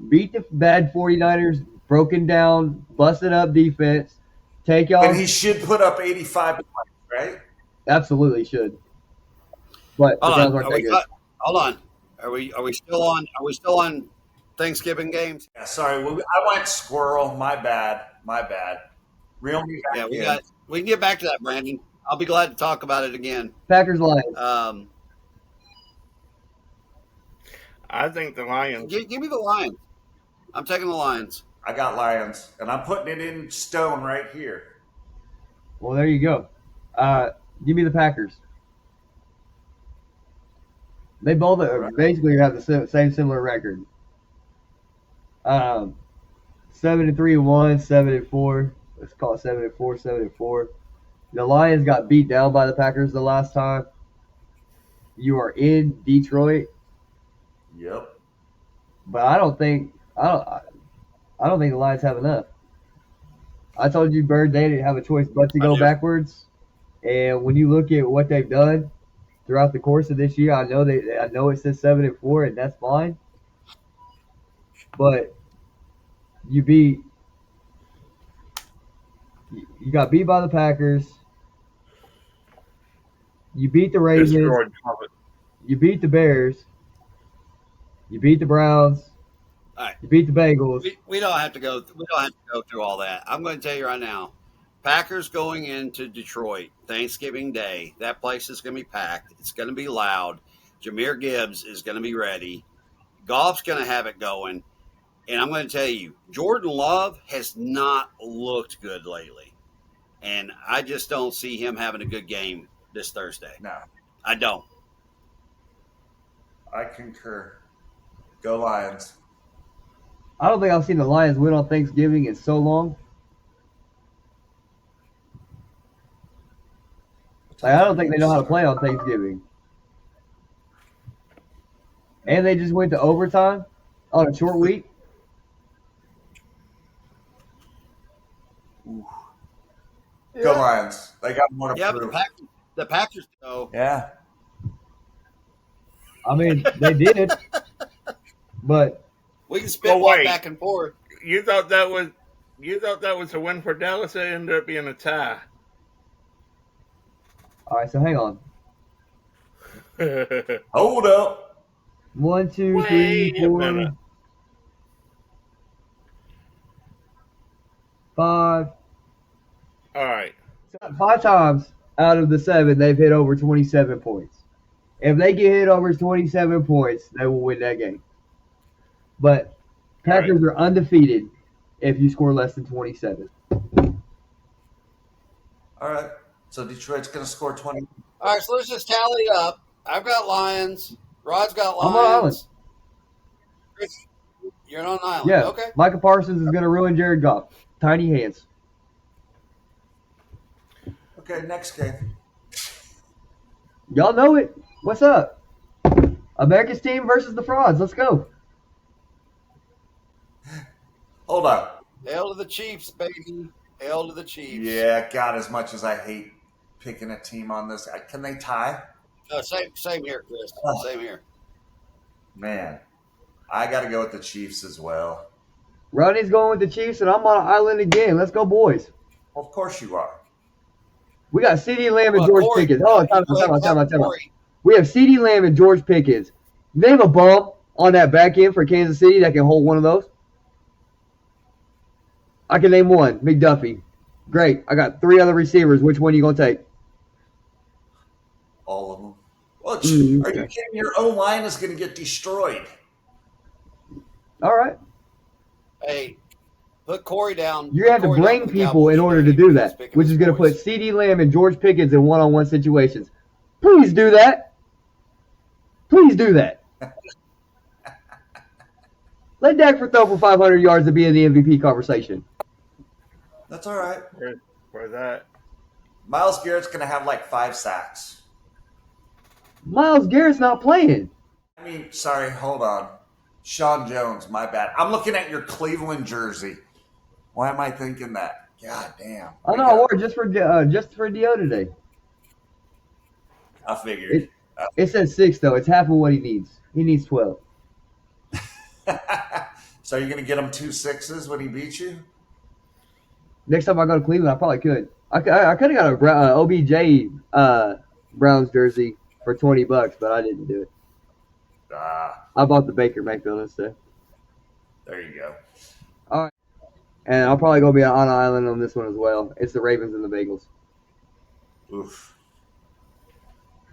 [SPEAKER 3] beat the bad 49ers, broken down, busted up defense, take y'all.
[SPEAKER 2] And he should put up 85 points, right?
[SPEAKER 3] Absolutely should. But the Browns aren't that good.
[SPEAKER 4] Hold on. Are we still on? Are we still on Thanksgiving games?
[SPEAKER 2] Yeah, sorry. I went squirrel. My bad. Reel me back in.
[SPEAKER 4] We can get back to that, Brandon. I'll be glad to talk about it again.
[SPEAKER 3] Packers Lions.
[SPEAKER 1] I think the Lions.
[SPEAKER 4] Give me the Lions. I'm taking the Lions.
[SPEAKER 2] I got Lions, and I'm putting it in stone right here.
[SPEAKER 3] Well, there you go. Give me the Packers. They both basically have the same similar record. 7-3-1, 7-4. Let's call it 7-4, 7-4. The Lions got beat down by the Packers the last time. You are in Detroit.
[SPEAKER 2] Yep.
[SPEAKER 3] But I don't think the Lions have enough. I told you, Bird, they didn't have a choice but to go backwards. And when you look at what they've done throughout the course of this year, I know it says 7-4, and that's fine. But you got beat by the Packers. You beat the Ravens. You beat the Bears. You beat the Browns.
[SPEAKER 4] All right.
[SPEAKER 3] You beat the Bengals.
[SPEAKER 4] We don't have to go. We don't have to go through all that. I'm going to tell you right now. Packers going into Detroit Thanksgiving Day. That place is going to be packed. It's going to be loud. Jahmyr Gibbs is going to be ready. Goff's going to have it going. And I'm going to tell you, Jordan Love has not looked good lately. And I just don't see him having a good game this Thursday.
[SPEAKER 2] No.
[SPEAKER 4] I don't.
[SPEAKER 2] I concur. Go Lions.
[SPEAKER 3] I don't think I've seen the Lions win on Thanksgiving in so long. I don't think they know how to play on Thanksgiving. And they just went to overtime on a short week.
[SPEAKER 2] Go Lions. They got more to prove.
[SPEAKER 4] But the Packers.
[SPEAKER 2] Yeah.
[SPEAKER 3] I mean, they did it, but
[SPEAKER 4] we can spit one back and forth.
[SPEAKER 1] You thought that was a win for Dallas? It ended up being a tie.
[SPEAKER 3] All right, so hang on.
[SPEAKER 2] Hold up.
[SPEAKER 3] 1, 2, 3, 4, 5.
[SPEAKER 1] All right.
[SPEAKER 3] 5 times out of the 7, they've hit over 27 points. If they get hit over 27 points, they will win that game. But Packers are undefeated if you score less than 27.
[SPEAKER 2] All right. So Detroit's going to score 20.
[SPEAKER 4] All right, so let's just tally it up. I've got Lions. Rod's got Lions. You're on an island.
[SPEAKER 3] Yeah.
[SPEAKER 4] Okay.
[SPEAKER 3] Micah Parsons is going to ruin Jared Goff. Tiny hands.
[SPEAKER 2] Okay, next game.
[SPEAKER 3] Y'all know it. What's up? America's team versus the frauds. Let's go.
[SPEAKER 2] Hold on.
[SPEAKER 4] Hail to the Chiefs, baby. Hail to the Chiefs.
[SPEAKER 2] Yeah, God, as much as I hate picking a team on this, can they tie?
[SPEAKER 4] Same here, Chris. Same here.
[SPEAKER 2] Man, I got to go with the Chiefs as well.
[SPEAKER 3] Rodney's going with the Chiefs, and I'm on an island again. Let's go, boys.
[SPEAKER 2] Well, of course you are.
[SPEAKER 3] We got CeeDee Lamb and
[SPEAKER 4] Well,
[SPEAKER 3] George
[SPEAKER 4] Corey,
[SPEAKER 3] Pickens.
[SPEAKER 4] no,
[SPEAKER 3] Time out.
[SPEAKER 4] Corey.
[SPEAKER 3] We have CeeDee Lamb and George Pickens. Name a bum on that back end for Kansas City that can hold one of those. I can name one. McDuffie. Great. I got 3 other receivers. Which one are you going to take?
[SPEAKER 2] All of them. Well,
[SPEAKER 3] Mm-hmm.
[SPEAKER 2] Are you kidding? Your O-line is going to get destroyed.
[SPEAKER 3] All right.
[SPEAKER 4] Hey, put Corey down.
[SPEAKER 3] You have to bring people in order to do that, which is going to put CeeDee Lamb and George Pickens in one-on-one situations. Please do that. Please do that. Let Dak throw for 500 yards to be in the MVP conversation.
[SPEAKER 2] That's all right.
[SPEAKER 1] For that.
[SPEAKER 2] Myles Garrett's going to have like 5 sacks.
[SPEAKER 3] Myles Garrett's not playing.
[SPEAKER 2] I mean, sorry, hold on. Sean Jones, my bad. I'm looking at your Cleveland jersey. Why am I thinking that? God damn.
[SPEAKER 3] I know I wore it just for Dio today.
[SPEAKER 2] I figured.
[SPEAKER 3] It says 6 though. It's half of what he needs. He needs 12.
[SPEAKER 2] So you're going to get him 2 6s when he beats you?
[SPEAKER 3] Next time I go to Cleveland, I probably could. I could have got a OBJ Browns jersey for $20, but I didn't do it. I bought the Baker Mayfield instead.
[SPEAKER 2] There you go.
[SPEAKER 3] All right. And I'll probably go be on an island on this one as well. It's the Ravens and the Bengals.
[SPEAKER 2] Oof.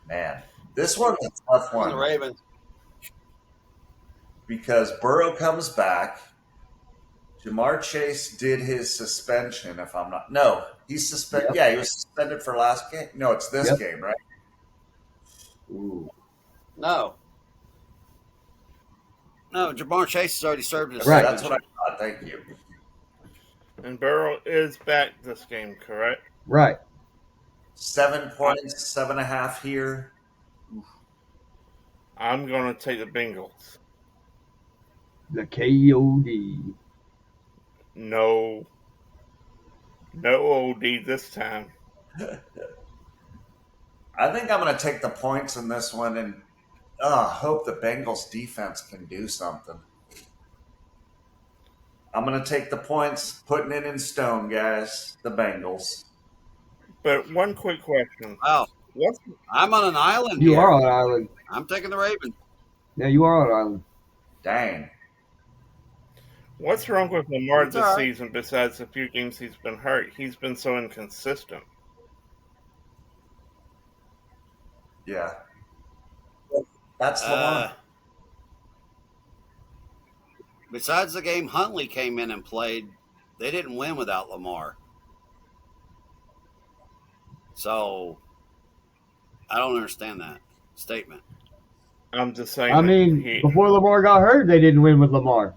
[SPEAKER 2] Man, this one's a tough one.
[SPEAKER 4] The Ravens.
[SPEAKER 2] Because Burrow comes back. Jamar Chase did his suspension, if I'm not. No, he's suspended.
[SPEAKER 3] Yep.
[SPEAKER 2] Yeah, he was suspended for last game. No, it's this
[SPEAKER 3] Yep.
[SPEAKER 2] game, right? Ooh.
[SPEAKER 4] No, Jamar Chase has already served his
[SPEAKER 3] Right.
[SPEAKER 2] That's what I thought. Thank you.
[SPEAKER 1] And Burrow is back this game, correct?
[SPEAKER 3] Right.
[SPEAKER 2] 7 points, 7.5 here.
[SPEAKER 1] I'm going to take the Bengals.
[SPEAKER 3] The KOD.
[SPEAKER 1] No OD this time.
[SPEAKER 2] I think I'm going to take the points in this one and hope the Bengals defense can do something. I'm going to take the points, putting it in stone, guys. The Bengals.
[SPEAKER 1] But one quick question.
[SPEAKER 4] Wow.
[SPEAKER 1] What's
[SPEAKER 4] I'm on an island
[SPEAKER 3] You
[SPEAKER 4] here.
[SPEAKER 3] are on an island.
[SPEAKER 4] I'm taking the Ravens.
[SPEAKER 3] Yeah, you are on an island.
[SPEAKER 2] Dang.
[SPEAKER 1] What's wrong with Lamar
[SPEAKER 4] It's
[SPEAKER 1] this
[SPEAKER 4] all right.
[SPEAKER 1] season besides the few games he's been hurt? He's been so inconsistent.
[SPEAKER 2] Yeah. That's the one.
[SPEAKER 4] Besides the game Huntley came in and played, they didn't win without Lamar. So, I don't understand that statement.
[SPEAKER 1] I'm just saying.
[SPEAKER 3] I mean, before Lamar got hurt, they didn't win with Lamar.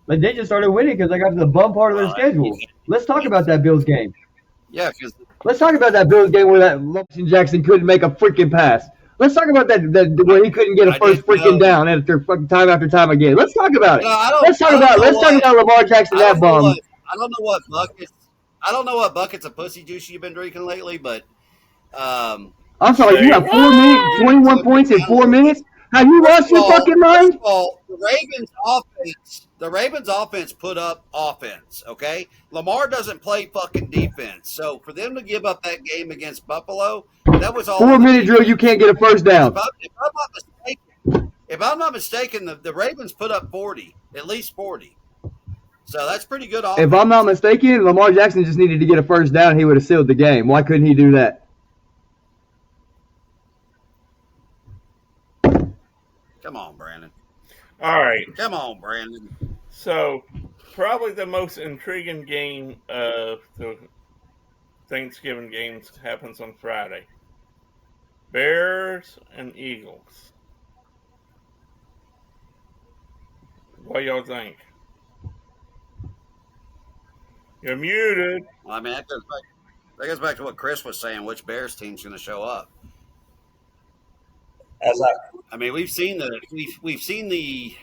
[SPEAKER 3] But they just started winning because they got to the bum part of their schedule. Let's talk about that Bills game.
[SPEAKER 4] Yeah, because
[SPEAKER 3] Let's talk about that Bills game where that Lawson Jackson couldn't make a freaking pass. Let's talk about that where he couldn't get a first freaking down after fucking time after time again. Let's talk about it. Let's talk about Lamar Jackson, that bum.
[SPEAKER 4] I don't know what buckets of pussy juice you've been drinking lately, but
[SPEAKER 3] I'm sorry, you have 4 minutes, 21 points in 4 minutes? Have you lost your fucking mind?
[SPEAKER 4] First of all, the Ravens offense put up offense, okay? Lamar doesn't play fucking defense. So for them to give up that game against Buffalo, that was all
[SPEAKER 3] 4 minute drill, you can't get a first down.
[SPEAKER 4] If I'm not mistaken, the Ravens put up 40, at least 40. So that's pretty good offense.
[SPEAKER 3] If I'm not mistaken, Lamar Jackson just needed to get a first down. He would have sealed the game. Why couldn't he do that?
[SPEAKER 4] Come on, Brandon.
[SPEAKER 1] All right.
[SPEAKER 4] Come on, Brandon.
[SPEAKER 1] So, probably the most intriguing game of the Thanksgiving games happens on Friday. Bears and Eagles. What y'all think? You're muted.
[SPEAKER 4] Well, I mean, that goes back to what Chris was saying. Which Bears team's going to show up?
[SPEAKER 2] As
[SPEAKER 4] I mean, we've seen the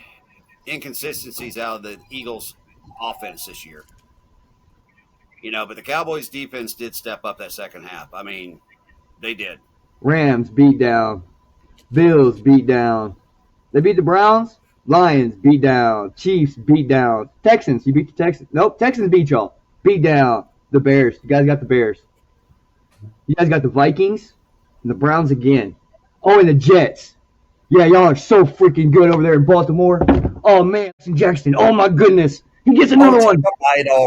[SPEAKER 4] inconsistencies out of the Eagles' offense this year. But the Cowboys' defense did step up that second half. I mean, they did.
[SPEAKER 3] Rams beat down. Bills beat down. They beat the Browns. Lions beat down. Chiefs beat down. Texans, you beat the Texans. Nope, Texans beat y'all. Beat down the Bears. You guys got the Bears. You guys got the Vikings and the Browns again. Oh, and the Jets. Yeah, y'all are so freaking good over there in Baltimore. Oh, man, Jackson. Oh, my goodness. He gets another one.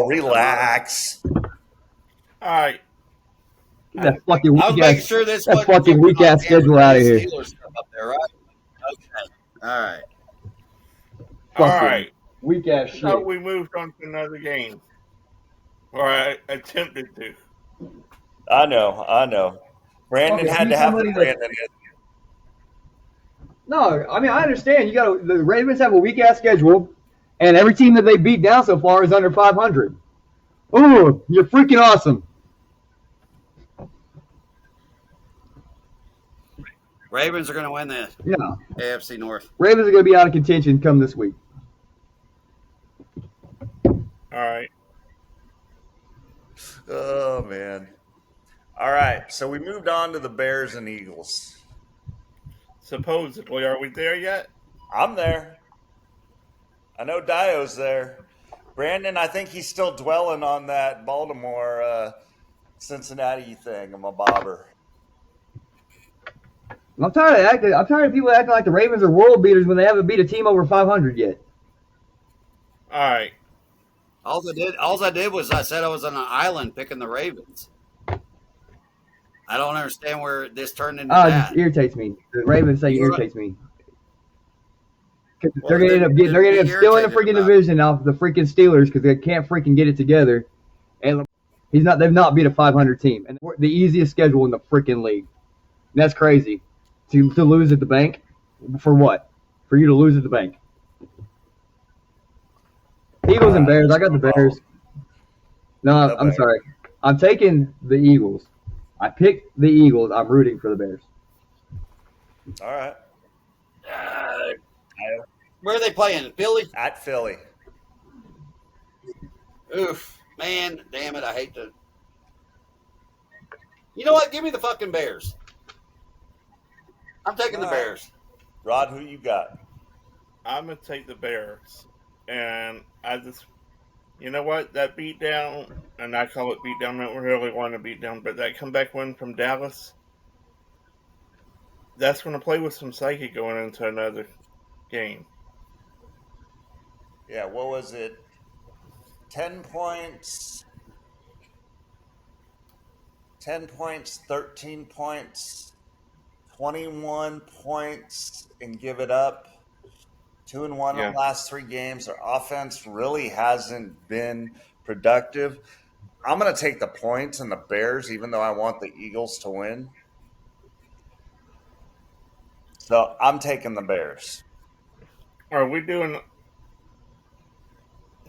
[SPEAKER 2] Relax.
[SPEAKER 1] All right.
[SPEAKER 3] That fucking
[SPEAKER 4] I was making sure this
[SPEAKER 3] that fucking weak ass schedule out of here.
[SPEAKER 4] Steelers stuff up there, right? Okay. All right.
[SPEAKER 1] All right.
[SPEAKER 3] Weak ass shit.
[SPEAKER 1] So we moved on to another game. Or I attempted to.
[SPEAKER 2] I know. Brandon
[SPEAKER 3] Okay,
[SPEAKER 2] had to have the Brandon.
[SPEAKER 3] No, I mean I understand. The Ravens have a weak ass schedule, and every team that they beat down so far is under 500. Ooh, you're freaking awesome.
[SPEAKER 4] Ravens are going to win the
[SPEAKER 3] Yeah,
[SPEAKER 4] AFC North.
[SPEAKER 3] Ravens are going to be out of contention come this week.
[SPEAKER 1] All right.
[SPEAKER 2] Oh, man. All right, so we moved on to the Bears and Eagles.
[SPEAKER 1] Supposedly, are we there yet?
[SPEAKER 2] I'm there. I know Dio's there. Brandon, I think he's still dwelling on that Baltimore Cincinnati thing. I'm a bobber.
[SPEAKER 3] I'm tired of people acting like the Ravens are world beaters when they haven't beat a team over 500 yet.
[SPEAKER 1] All right.
[SPEAKER 4] All I did was I said I was on an island picking the Ravens. I don't understand where this turned into
[SPEAKER 3] It
[SPEAKER 4] that.
[SPEAKER 3] just irritates me. The Ravens thing irritates me. They're
[SPEAKER 4] Well,
[SPEAKER 3] going to end up stealing the
[SPEAKER 4] irritated
[SPEAKER 3] freaking
[SPEAKER 4] about
[SPEAKER 3] division off the freaking Steelers because they can't freaking get it together. And they've not beat a 500 team, and the easiest schedule in the freaking league. And that's crazy. To lose at the bank, for what? For you to lose at the bank. Eagles and Bears. I got the Bears. No, I'm sorry. I'm taking the Eagles. I picked the Eagles. I'm rooting for the Bears.
[SPEAKER 2] All right.
[SPEAKER 4] Where are they playing? Philly?
[SPEAKER 2] At Philly.
[SPEAKER 4] Oof. Man, damn it. I hate to. You know what? Give me the fucking Bears. I'm taking the Bears.
[SPEAKER 2] Rod, who you got?
[SPEAKER 1] I'm going to take the Bears. And you know what? That beatdown, and I call it beatdown, I don't really want to beat down, but that comeback win from Dallas, that's going to play with some psyche going into another game.
[SPEAKER 2] Yeah, what was it? 10 points, 13 points, 21 points, and give it up. 2-1 in the last 3 games. Their offense really hasn't been productive. I'm going to take the points and the Bears, even though I want the Eagles to win. So I'm taking the Bears.
[SPEAKER 1] Are we doing,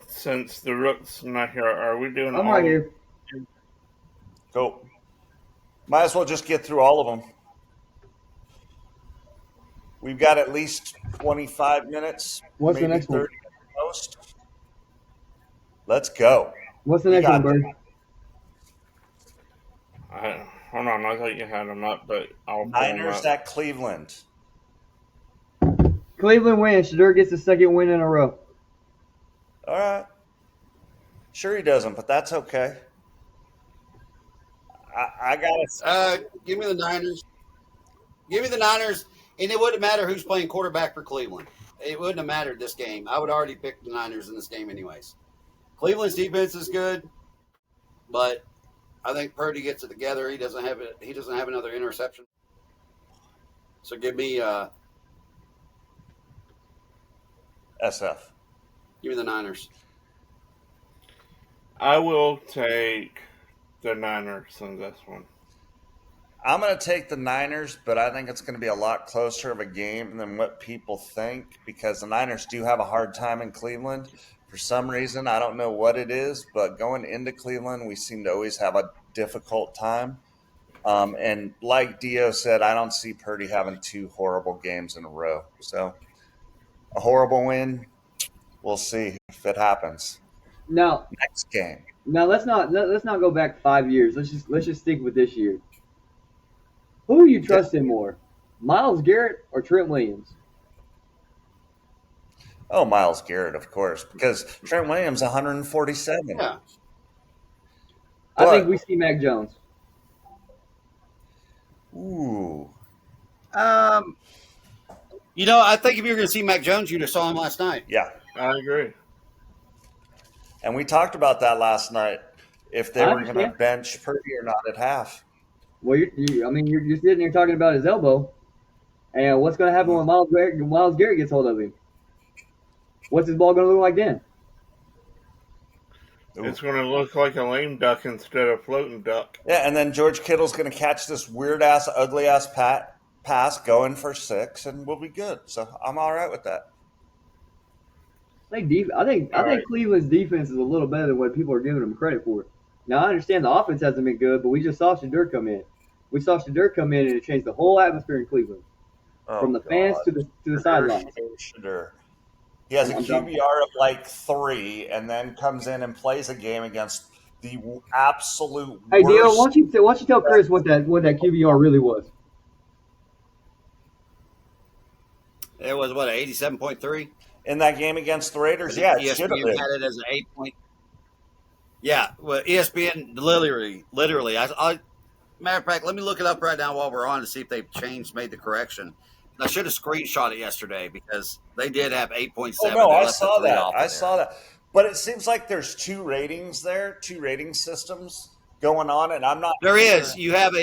[SPEAKER 1] since the Rook's not here, are we doing
[SPEAKER 3] I'm right here.
[SPEAKER 2] Cool. Might as well just get through all of them. We've got at least 25 minutes.
[SPEAKER 3] What's the next
[SPEAKER 2] 30
[SPEAKER 3] one?
[SPEAKER 2] at most. Let's go.
[SPEAKER 3] What's the next one, Bird?
[SPEAKER 1] Hold on, I thought you had them up, but I'll pull them
[SPEAKER 2] Niners
[SPEAKER 1] up.
[SPEAKER 2] at Cleveland.
[SPEAKER 3] Cleveland wins. Shedeur gets the second win in a row.
[SPEAKER 2] All right. Sure he doesn't, but that's okay. I got it.
[SPEAKER 4] Give me the Niners. Give me the Niners, and it wouldn't matter who's playing quarterback for Cleveland. It wouldn't have mattered this game. I would already pick the Niners in this game anyways. Cleveland's defense is good, but I think Purdy gets it together. He doesn't have it. He doesn't have another interception. So give me
[SPEAKER 2] SF.
[SPEAKER 4] Give me the Niners.
[SPEAKER 1] I will take the Niners in this one.
[SPEAKER 2] I'm going to take the Niners, but I think it's going to be a lot closer of a game than what people think because the Niners do have a hard time in Cleveland. For some reason, I don't know what it is, but going into Cleveland, we seem to always have a difficult time. And like Dio said, I don't see Purdy having 2 horrible games in a row. So a horrible win, we'll see if it happens.
[SPEAKER 3] Now,
[SPEAKER 2] Next game.
[SPEAKER 3] let's not go back 5 years. Let's just stick with this year. Who are you trusting more, Myles Garrett or Trent Williams?
[SPEAKER 2] Oh, Myles Garrett, of course, because Trent Williams 147.
[SPEAKER 4] Yeah.
[SPEAKER 3] I think we see Mac Jones.
[SPEAKER 2] Ooh.
[SPEAKER 4] I think if you were going to see Mac Jones, you'd have saw him last night.
[SPEAKER 2] Yeah.
[SPEAKER 1] I agree.
[SPEAKER 2] And we talked about that last night, if they were going to
[SPEAKER 3] understand.
[SPEAKER 2] bench Purdy or not at half.
[SPEAKER 3] Well, you're sitting there talking about his elbow, and what's going to happen when Myles Garrett gets hold of him? What's his ball going to look like then?
[SPEAKER 2] Ooh.
[SPEAKER 1] It's going to look like a lame duck instead of floating duck.
[SPEAKER 2] Yeah, and then George Kittle's going to catch this weird-ass, ugly-ass pass going for 6, and we'll be good. So I'm all right with that.
[SPEAKER 3] I think Cleveland's defense is a little better than what people are giving them credit for. Now, I understand the offense hasn't been good, but we just saw Shadur come in. We saw Shadur come in, and it changed the whole atmosphere in Cleveland. From the fans to the sidelines.
[SPEAKER 2] Shadur. He has a QBR of like 3 and then comes in and plays a game against the absolute
[SPEAKER 3] Hey,
[SPEAKER 2] worst.
[SPEAKER 3] Dio, why don't you tell Chris what that QBR really was?
[SPEAKER 4] It was, 87.3?
[SPEAKER 2] In that game against the Raiders? Yeah, it should have
[SPEAKER 4] ESPN
[SPEAKER 2] been.
[SPEAKER 4] had it as an 8 point. Yeah, well, ESPN literally. Matter of fact, let me look it up right now while we're on to see if they've made the correction. I should have screenshot it yesterday because they did have 8.7.
[SPEAKER 2] Oh, no, I saw that. But it seems like there's 2 ratings there, 2 rating systems going on, and I'm not
[SPEAKER 4] There
[SPEAKER 2] sure.
[SPEAKER 4] is. You have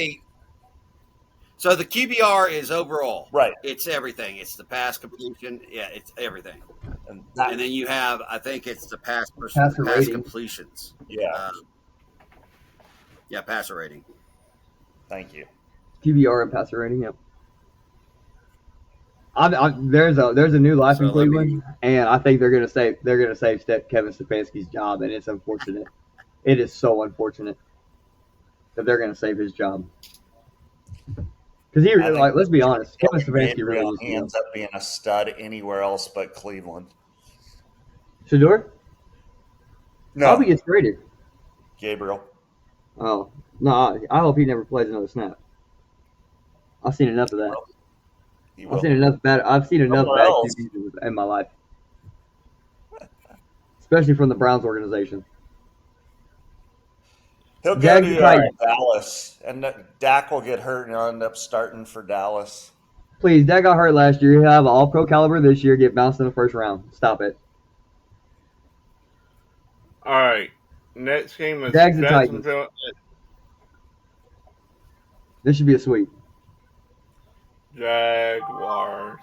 [SPEAKER 4] so the QBR is overall.
[SPEAKER 2] Right.
[SPEAKER 4] It's everything. It's the pass completion. Yeah, it's everything.
[SPEAKER 2] And
[SPEAKER 4] And then you have, I think it's the pass
[SPEAKER 3] rating.
[SPEAKER 4] completions.
[SPEAKER 2] Yeah.
[SPEAKER 4] Passer rating.
[SPEAKER 2] Thank you.
[SPEAKER 3] QBR and passer rating, yeah. There's a new life in Cleveland, and I think they're gonna save Kevin Stefanski's job, and it's unfortunate. It is so unfortunate that they're gonna save his job because let's be honest, Kevin Stefanski really
[SPEAKER 2] ends up being a stud anywhere else but Cleveland.
[SPEAKER 3] Shador?
[SPEAKER 2] No,
[SPEAKER 3] Probably gets traded.
[SPEAKER 2] Gabriel.
[SPEAKER 3] Oh no, I hope he never plays another snap. I've seen enough of that. I've seen enough bad QBs in my life, especially from the Browns organization.
[SPEAKER 2] He'll go to Dallas, and Dak will get hurt and he'll end up starting for Dallas.
[SPEAKER 3] Please, Dak got hurt last year. He'll have an all-pro caliber this year, get bounced in the first round. Stop it.
[SPEAKER 1] All right. Next game is
[SPEAKER 3] Jags and Titans.
[SPEAKER 1] Jacksonville.
[SPEAKER 3] This should be a sweep.
[SPEAKER 1] Jaguars.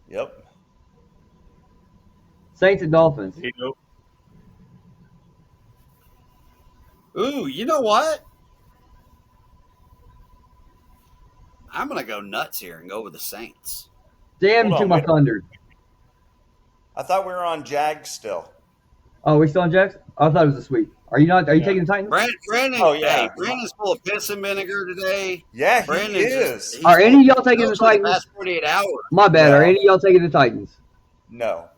[SPEAKER 2] Yep.
[SPEAKER 3] Saints and Dolphins.
[SPEAKER 4] Ooh, you know what? I'm going to go nuts here and go with the Saints.
[SPEAKER 3] Damn to my Thunder.
[SPEAKER 2] I thought we were on Jags still.
[SPEAKER 3] Oh, we still on Jags? I thought it was a sweep. Are you not? Are you taking the Titans?
[SPEAKER 4] Brandon, hey, Brandon's full of piss and vinegar today.
[SPEAKER 2] Yeah,
[SPEAKER 4] Brandon
[SPEAKER 2] he is.
[SPEAKER 3] Are any of y'all taking the Titans?
[SPEAKER 4] The past 48 hours.
[SPEAKER 3] My bad. Are any of y'all taking the Titans?
[SPEAKER 2] No.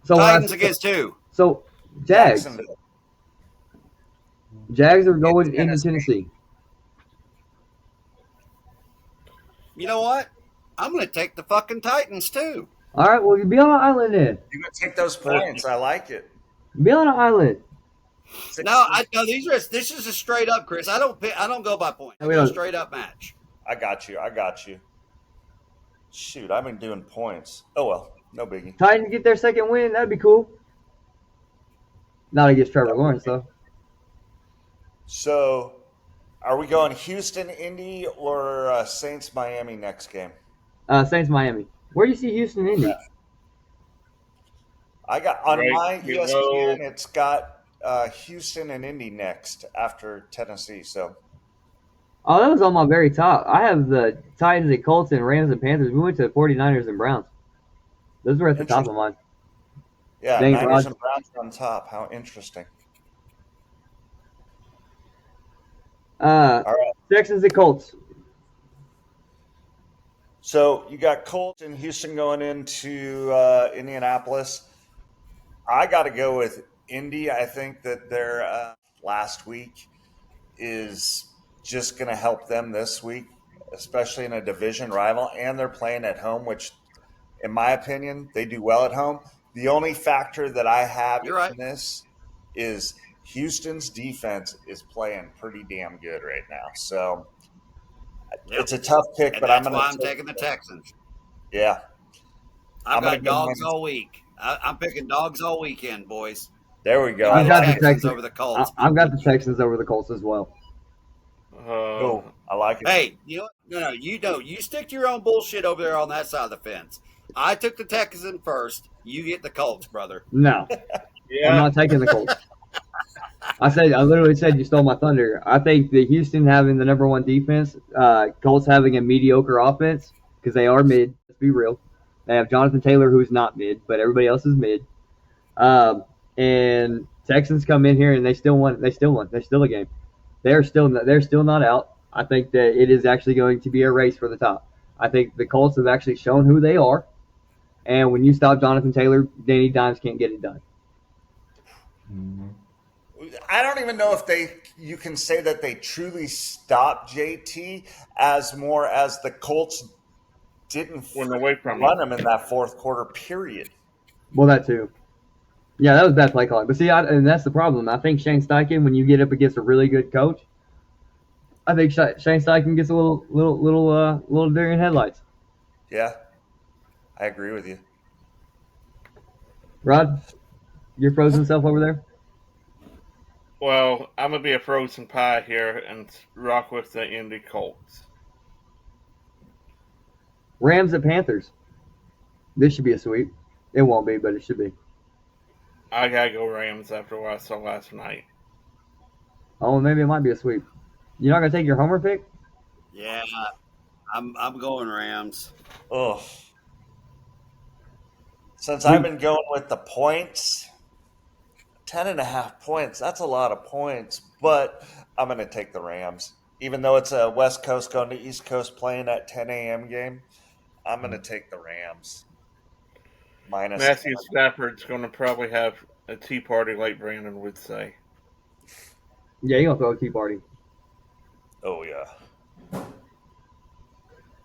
[SPEAKER 3] So
[SPEAKER 4] Titans against who?
[SPEAKER 3] So Jags.
[SPEAKER 2] Jacksonville.
[SPEAKER 3] Jags are going into Tennessee.
[SPEAKER 4] You know what? I'm going to take the fucking Titans too.
[SPEAKER 3] All right, well, you be on an island then.
[SPEAKER 2] You're going to take those points. I like it.
[SPEAKER 3] Be on an island.
[SPEAKER 4] No, this is a straight up, Chris. I don't go by points. It's a straight up match.
[SPEAKER 2] I got you. Shoot, I've been doing points. Oh, well, no biggie.
[SPEAKER 3] Titans get their second win. That'd be cool. Not against Trevor Lawrence, though.
[SPEAKER 2] So, are we going Houston, Indy, or Saints, Miami next game?
[SPEAKER 3] Saints, Miami. Where do you see Houston, Indy?
[SPEAKER 2] Yeah. I got on my ESPN. It's got Houston and Indy next after Tennessee. So,
[SPEAKER 3] Oh, that was on my very top. I have the Titans and Colts and Rams and Panthers. We went to the 49ers and Browns. Those were at the top of mine.
[SPEAKER 2] Yeah,
[SPEAKER 3] Dang,
[SPEAKER 2] Niners
[SPEAKER 3] Rod.
[SPEAKER 2] and Browns on top. How interesting. All right.
[SPEAKER 3] Texans and Colts.
[SPEAKER 2] So you got Colts and Houston going into Indianapolis. I got to go with Indy. I think that their last week is just going to help them this week, especially in a division rival. And they're playing at home, which, in my opinion, they do well at home. The only factor that I have
[SPEAKER 4] You're right.
[SPEAKER 2] in this is Houston's defense is playing pretty damn good right now. So it's a tough pick,
[SPEAKER 4] And
[SPEAKER 2] but
[SPEAKER 4] that's why I'm taking the Texans.
[SPEAKER 2] Yeah.
[SPEAKER 4] I've
[SPEAKER 2] gonna
[SPEAKER 4] got
[SPEAKER 2] go
[SPEAKER 4] dogs
[SPEAKER 2] Niners.
[SPEAKER 4] all week. I'm picking dogs all weekend, boys.
[SPEAKER 2] There we go.
[SPEAKER 3] I've got the
[SPEAKER 4] Texans
[SPEAKER 3] Texans
[SPEAKER 4] over the Colts.
[SPEAKER 3] I've got the Texans over the Colts as well.
[SPEAKER 2] Cool. I like it.
[SPEAKER 4] Hey, you don't. You stick to your own bullshit over there on that side of the fence. I took the Texans first. You get the Colts, brother.
[SPEAKER 3] No, I'm
[SPEAKER 1] Yeah.
[SPEAKER 3] not taking the Colts. I literally said you stole my thunder. I think the Houston having the number one defense, Colts having a mediocre offense because they are mid. Let's be real. They have Jonathan Taylor, who's not mid, but everybody else is mid. And Texans come in here and they still won. They still won. They're still a game. They're still not out. I think that it is actually going to be a race for the top. I think the Colts have actually shown who they are. And when you stop Jonathan Taylor, Danny Dimes can't get it done.
[SPEAKER 2] I don't even know if you can say that they truly stopped JT as more as the Colts didn't
[SPEAKER 1] Went away from
[SPEAKER 2] run him in that fourth quarter period.
[SPEAKER 3] Well, that too. Yeah, that was bad play calling. But see, and that's the problem. I think Shane Steichen, when you get up against a really good coach, I think Shane Steichen gets a little deer in headlights.
[SPEAKER 2] Yeah, I agree with you.
[SPEAKER 3] Rod, your frozen self over there?
[SPEAKER 1] Well, I'm gonna be a frozen pie here and rock with the Indy Colts.
[SPEAKER 3] Rams and Panthers. This should be a sweep. It won't be, but it should be.
[SPEAKER 1] I gotta go Rams after what I saw last night.
[SPEAKER 3] Oh, maybe it might be a sweep. You're not gonna take your homer pick?
[SPEAKER 4] Yeah, I'm going Rams.
[SPEAKER 2] Ugh. Since I've been going with the points, 10.5 points, that's a lot of points, but I'm going to take the Rams. Even though it's a West Coast going to East Coast playing at 10 a.m. game, I'm going to take the Rams. Minus
[SPEAKER 1] Matthew
[SPEAKER 2] 10.
[SPEAKER 1] Stafford's gonna probably have a tea party like Brandon would say.
[SPEAKER 3] Yeah, you're gonna throw a tea party.
[SPEAKER 2] Oh, yeah.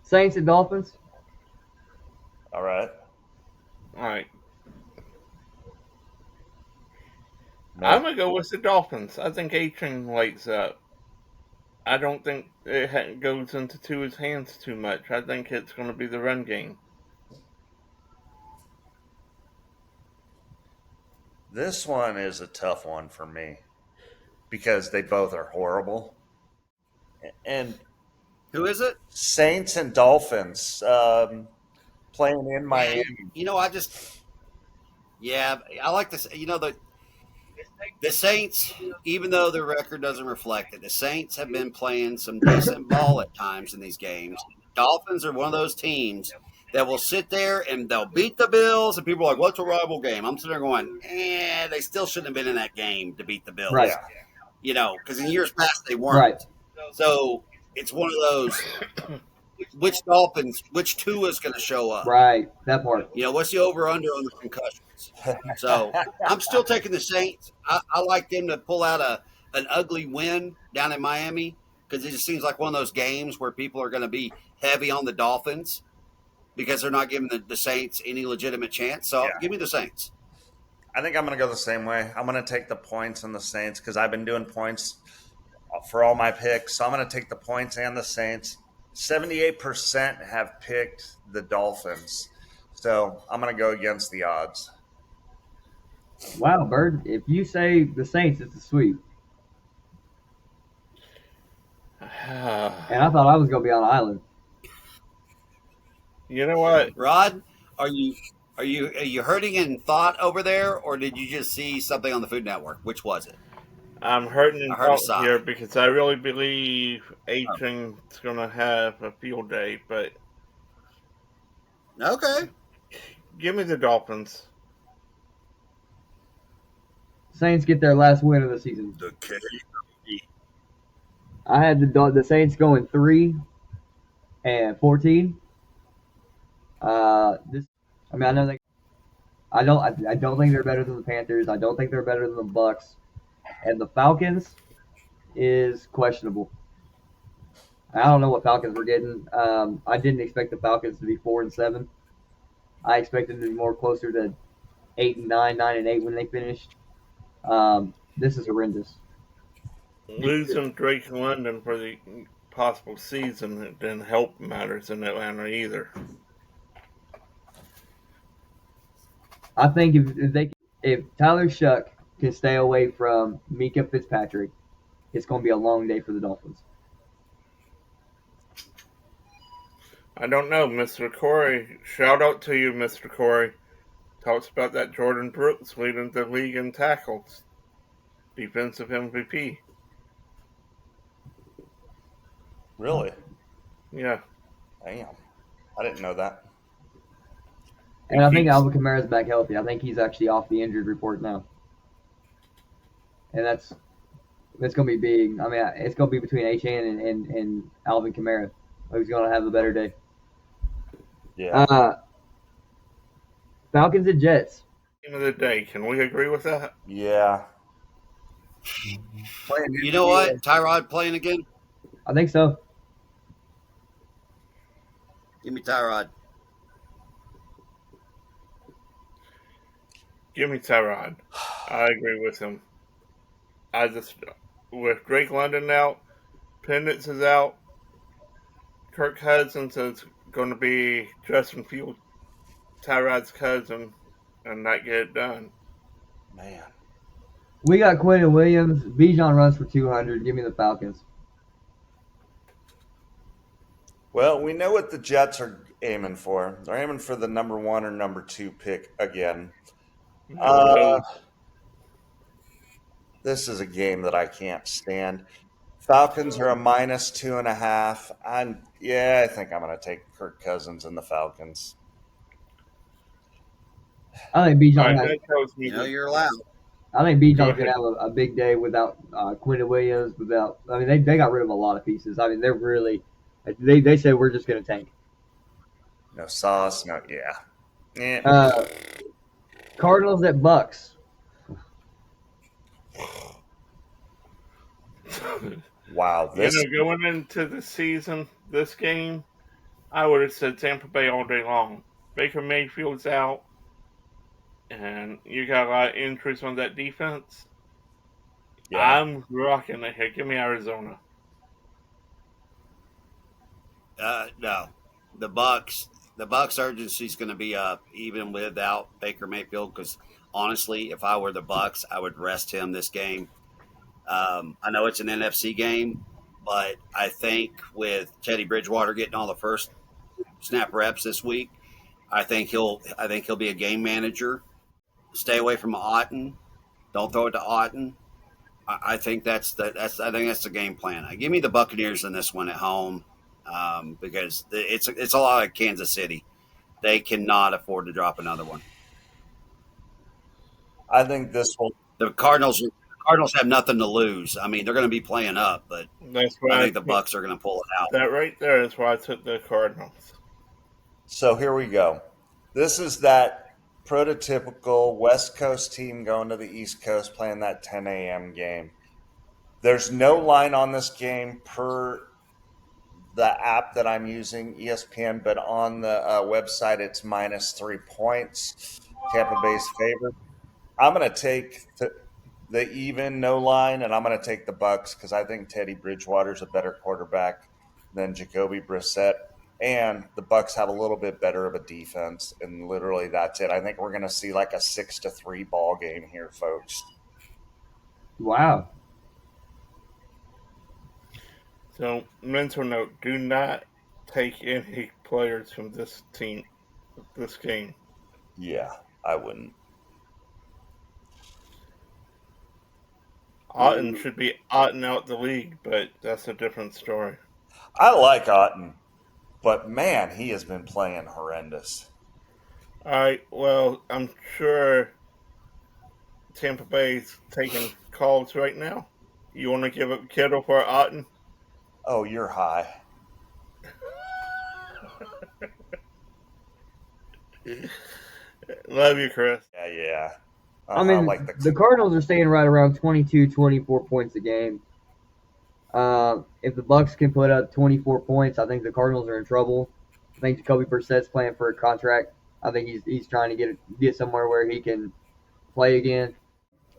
[SPEAKER 3] Saints and Dolphins.
[SPEAKER 2] All right.
[SPEAKER 1] Alright.
[SPEAKER 2] No.
[SPEAKER 1] I'm gonna go with the Dolphins. I think A-Chain lights up. I don't think it goes into Tua's hands too much. I think it's gonna be the run game.
[SPEAKER 2] This one is a tough one for me because they both are horrible. And
[SPEAKER 4] Who is it?
[SPEAKER 2] Saints and Dolphins playing in Miami.
[SPEAKER 4] I like this. The Saints, even though their record doesn't reflect it, the Saints have been playing some decent ball at times in these games. Dolphins are one of those teams that will sit there and they'll beat the Bills, and people are like, "What's a rival game?" I'm sitting there going, they still shouldn't have been in that game to beat the Bills,
[SPEAKER 3] Right.
[SPEAKER 4] Because in years past they weren't.
[SPEAKER 3] Right.
[SPEAKER 4] So it's one of those. Which Dolphins? Which two is going to show up?
[SPEAKER 3] Right. That part.
[SPEAKER 4] What's the over/under on the concussions? So I'm still taking the Saints. I like them to pull out an ugly win down in Miami because it just seems like one of those games where people are going to be heavy on the Dolphins because they're not giving the Saints any legitimate chance. So give me the Saints.
[SPEAKER 2] I think I'm going to go the same way. I'm going to take the points and the Saints because I've been doing points for all my picks. So I'm going to take the points and the Saints. 78% have picked the Dolphins. So I'm going to go against the odds.
[SPEAKER 3] Wow, Bird. If you say the Saints, it's a sweep. And I thought I was gonna be on an island.
[SPEAKER 1] You know what?
[SPEAKER 4] Rod, are you hurting in thought over there, or did you just see something on the Food Network? Which was it?
[SPEAKER 1] I'm hurting
[SPEAKER 4] I
[SPEAKER 1] and
[SPEAKER 4] heard a
[SPEAKER 1] thought here
[SPEAKER 4] sigh.
[SPEAKER 1] because I really believe
[SPEAKER 4] Oh,
[SPEAKER 1] Aiton's going to have a field day, but
[SPEAKER 4] okay.
[SPEAKER 3] Uh,
[SPEAKER 1] give me the Dolphins.
[SPEAKER 3] Saints get their last win of the season.
[SPEAKER 4] The K.
[SPEAKER 3] I had the Saints going 3-14. This, I mean, I know they. I don't think they're better than the Panthers. I don't think they're better than the Bucks. And the Falcons is questionable. I don't know what Falcons we're getting. I didn't expect the Falcons to be 4-7. I expected them to be more closer to 8-9, 9-8 when they finished. This is horrendous.
[SPEAKER 1] Losing Drake London for the possible season didn't help matters in Atlanta either.
[SPEAKER 3] I think if Tyler Shuck can stay away from Mika Fitzpatrick, it's going to be a long day for the Dolphins.
[SPEAKER 1] I don't know, Mr. Corey. Shout out to you, Mr. Corey. Talks about that Jordan Brooks leading the league in tackles. Defensive MVP.
[SPEAKER 2] Really?
[SPEAKER 1] Yeah.
[SPEAKER 2] Damn. I didn't know that.
[SPEAKER 3] And I think Alvin Kamara's back healthy. I think he's actually off the injured report now. And that's going to be big. I mean, it's going to be between Achane and Alvin Kamara. Who's going to have a better day?
[SPEAKER 2] Yeah.
[SPEAKER 3] Falcons and Jets.
[SPEAKER 1] Game of the day. Can we agree with that?
[SPEAKER 2] Yeah.
[SPEAKER 4] You know what? Tyrod playing again?
[SPEAKER 3] I think so.
[SPEAKER 4] Give me Tyrod.
[SPEAKER 1] Give me Tyrod. I agree with him. With Drake London out, Pendence is out, Kirk Cousins is going to be Justin Fields, Tyrod's cousin, and not get it done.
[SPEAKER 2] Man.
[SPEAKER 3] We got Quentin Williams. Bijan runs for 200. Give me the Falcons.
[SPEAKER 2] Well, we know what the Jets are aiming for. They're aiming for the number 1 or number 2 pick again. This is a game that I can't stand. Falcons are a -2.5. I think I'm going to take Kirk Cousins and the Falcons.
[SPEAKER 3] I think Bijan.
[SPEAKER 1] Right, that tells me
[SPEAKER 4] You're allowed.
[SPEAKER 3] I think Bijan's going to have a big day without Quentin Williams. I mean, they got rid of a lot of pieces. I mean, they're really. They said we're just going to tank.
[SPEAKER 2] No sauce. No, yeah.
[SPEAKER 3] Cardinals at Bucks.
[SPEAKER 2] Wow.
[SPEAKER 1] Going into the season, this game, I would have said Tampa Bay all day long. Baker Mayfield's out, and you got a lot of injuries on that defense. Yeah. I'm rocking it here. Give me Arizona.
[SPEAKER 4] No, the Bucks. The Bucks urgency is going to be up even without Baker Mayfield. Because honestly, if I were the Bucks, I would rest him this game. I know it's an NFC game, but I think with Teddy Bridgewater getting all the first snap reps this week, I think he'll be a game manager. Stay away from Otten. Don't throw it to Otten. I think that's the game plan. Give me the Buccaneers in this one at home. Because it's a lot of Kansas City. They cannot afford to drop another one.
[SPEAKER 2] I think this will.
[SPEAKER 4] The Cardinals have nothing to lose. I mean, they're going to be playing up, but I think the Bucks are going to pull it out.
[SPEAKER 1] That right there is why I took the Cardinals.
[SPEAKER 2] So here we go. This is that prototypical West Coast team going to the East Coast playing that 10 a.m. game. There's no line on this game per the app that I'm using, ESPN, but on the website it's -3 points. Tampa Bay's favored. I'm going to take the even no line, and I'm going to take the Bucks because I think Teddy Bridgewater's a better quarterback than Jacoby Brissett, and the Bucks have a little bit better of a defense, and literally that's it. I think we're going to see like a 6-3 ball game here, folks.
[SPEAKER 3] Wow.
[SPEAKER 1] So, mental note, do not take any players from this game.
[SPEAKER 2] Yeah, I wouldn't.
[SPEAKER 1] Otten should be Otten out the league, but that's a different story.
[SPEAKER 2] I like Otten, but man, he has been playing horrendous.
[SPEAKER 1] All right, well, I'm sure Tampa Bay's taking calls right now. You want to give up Kittle for Otten?
[SPEAKER 2] Oh, you're high.
[SPEAKER 1] Love you, Chris.
[SPEAKER 2] Yeah.
[SPEAKER 3] I mean,
[SPEAKER 2] like
[SPEAKER 3] the Cardinals are staying right around 22, 24 points a game. If the Bucs can put up 24 points, I think the Cardinals are in trouble. I think Jacoby Brissett's playing for a contract. I think he's trying to get somewhere where he can play again.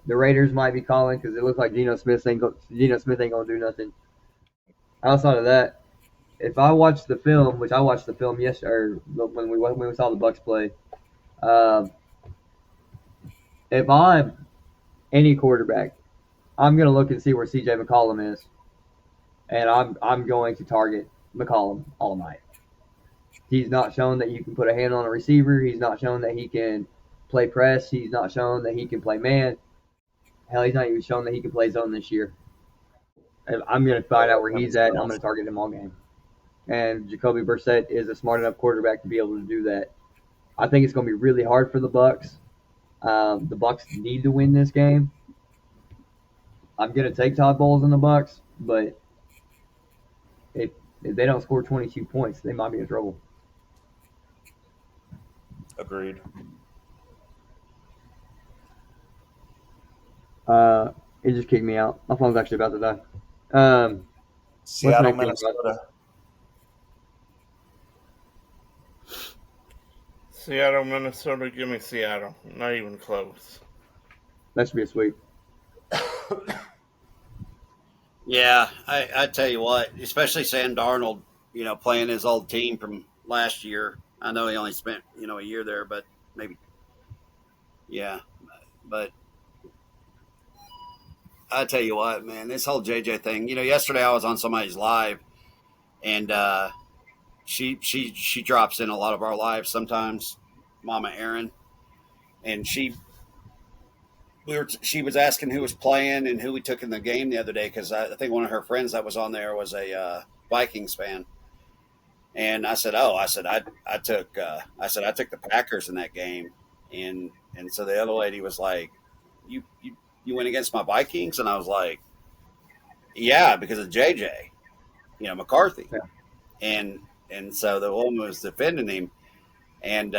[SPEAKER 3] The Raiders might be calling because it looks like Geno Smith ain't gonna do nothing. Outside of that, if I watch the film, which I watched the film yesterday, or when we saw the Bucs play, if I'm any quarterback, I'm gonna look and see where C.J. McCollum is, and I'm going to target McCollum all night. He's not shown that you can put a hand on a receiver. He's not shown that he can play press. He's not shown that he can play man. Hell, he's not even shown that he can play zone this year. And I'm going to find out where he's at, and I'm going to target him all game. And Jacoby Brissett is a smart enough quarterback to be able to do that. I think it's going to be really hard for the Bucs. The Bucs need to win this game. I'm going to take Todd Bowles in the Bucs, but if they don't score 22 points, they might be in trouble.
[SPEAKER 2] Agreed.
[SPEAKER 3] It just kicked me out. My phone's actually about to die.
[SPEAKER 2] Seattle, Minnesota.
[SPEAKER 1] Seattle, Minnesota. Give me Seattle. Not even close.
[SPEAKER 3] That should be a sweep.
[SPEAKER 4] Yeah, I tell you what, especially Sam Darnold, playing his old team from last year. I know he only spent, a year there, but maybe, yeah. But I tell you what, man, this whole JJ thing. Yesterday I was on somebody's live, and she drops in a lot of our lives sometimes, Mama Erin, and she was asking who was playing and who we took in the game the other day because I think one of her friends that was on there was a Vikings fan, and I said I took the Packers in that game, and so the other lady was like, you went against my Vikings, and I was like, yeah, because of JJ, McCarthy, yeah. And so the woman was defending him, and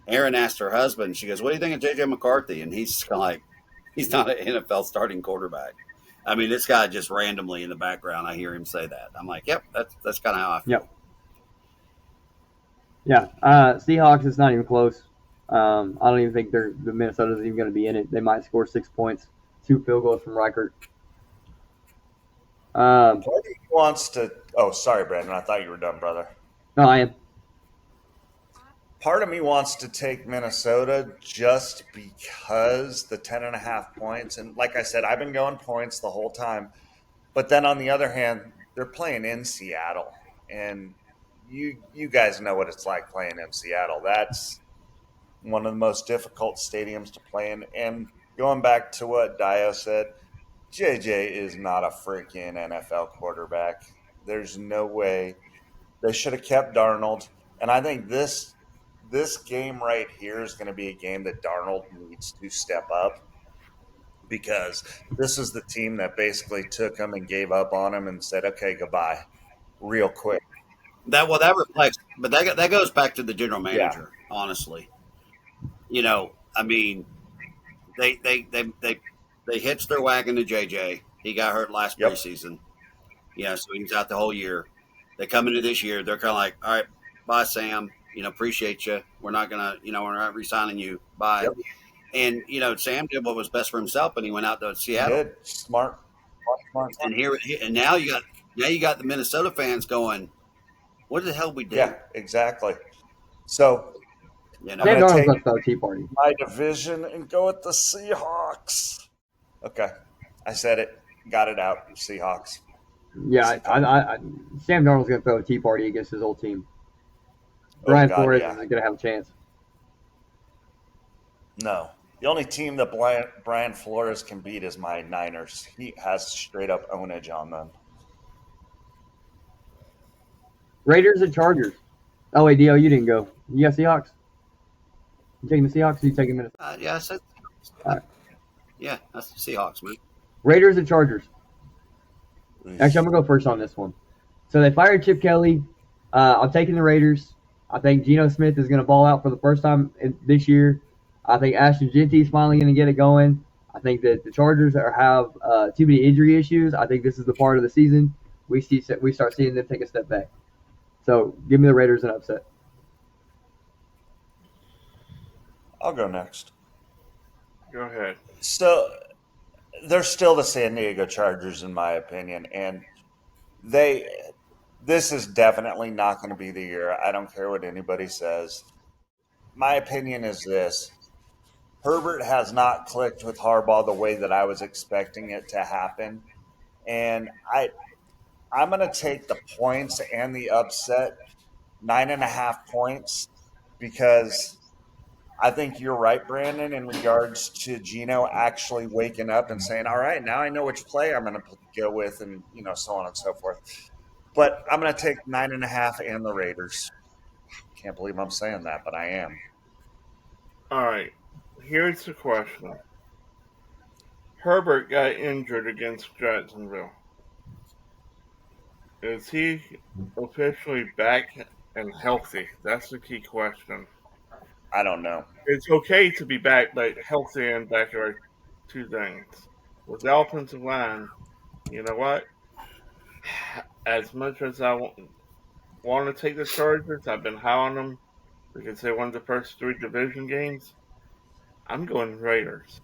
[SPEAKER 4] Aaron asked her husband, she goes, what do you think of JJ McCarthy? And he's kind of like, he's not an NFL starting quarterback. I mean, this guy just randomly in the background, I hear him say that. I'm like, yep, that's kind of how I feel.
[SPEAKER 3] Yep. Yeah, Seahawks, it's not even close. I don't even think the Minnesota's even going to be in it. They might score 6 points, 2 field goals from Reichert.
[SPEAKER 2] Part of me wants to. Oh, sorry, Brandon. I thought you were done, brother.
[SPEAKER 3] No, I am.
[SPEAKER 2] Part of me wants to take Minnesota just because the 10.5 points, and like I said, I've been going points the whole time. But then on the other hand, they're playing in Seattle, and you guys know what it's like playing in Seattle. That's one of the most difficult stadiums to play in. And going back to what Dio said, JJ is not a freaking NFL quarterback. There's no way. They should have kept Darnold. And I think this game right here is going to be a game that Darnold needs to step up, because this is the team that basically took him and gave up on him and said, okay, goodbye, real quick.
[SPEAKER 4] That reflects, but that goes back to the general manager, honestly. I mean, they hitched their wagon to JJ. He got hurt last preseason. So he was out the whole year. They come into this year, they're kind of like, all right, bye, Sam. Appreciate you. We're not gonna, we're not re-signing you. Bye. Yep. And Sam did what was best for himself, and he went out to Seattle.
[SPEAKER 2] He did. Smart.
[SPEAKER 4] And now you got the Minnesota fans going, what the hell we do?
[SPEAKER 2] Yeah, exactly. So
[SPEAKER 3] I'm going to take Tea Party.
[SPEAKER 2] My division and go with the Seahawks. Okay, I said it. Got it out. Seahawks.
[SPEAKER 3] Yeah, Sam Darnold's going to throw a Tea Party against his old team. Brian Flores isn't going to have a chance.
[SPEAKER 2] No, The only team that Brian Flores can beat is my Niners. He has straight up ownage on them.
[SPEAKER 3] Raiders and Chargers. Oh wait, Dio, you didn't go. You got Seahawks? You taking the Seahawks? Or you taking Minnesota?
[SPEAKER 4] Yeah, I said.
[SPEAKER 3] All right.
[SPEAKER 4] Yeah, that's the Seahawks, man.
[SPEAKER 3] Raiders and Chargers. Actually, I'm gonna go first on this one. So they fired Chip Kelly. I'm taking the Raiders. I think Geno Smith is gonna ball out for the first time this year. I think Ashton Genty is finally gonna get it going. I think that the Chargers have too many injury issues. I think this is the part of the season we start seeing them take a step back. So give me the Raiders an upset.
[SPEAKER 2] I'll go next.
[SPEAKER 1] Go ahead.
[SPEAKER 2] So they're still the San Diego Chargers, in my opinion, and this is definitely not going to be the year. I don't care what anybody says. My opinion is this. Herbert has not clicked with Harbaugh the way that I was expecting it to happen. And I'm going to take the points and the upset, 9.5 points, because I think you're right, Brandon, in regards to Geno actually waking up and saying, all right, now I know which play I'm going to go with, and so on and so forth. But I'm going to take 9.5 and the Raiders. Can't believe I'm saying that, but I am.
[SPEAKER 1] All right. Here's the question. Herbert got injured against Jacksonville. Is he officially back and healthy? That's the key question.
[SPEAKER 2] I don't know.
[SPEAKER 1] It's okay to be back, but healthy and back are two things. With the offensive line, you know what? As much as I want to take the Chargers, I've been high on them because they won the first 3 division games. I'm going Raiders.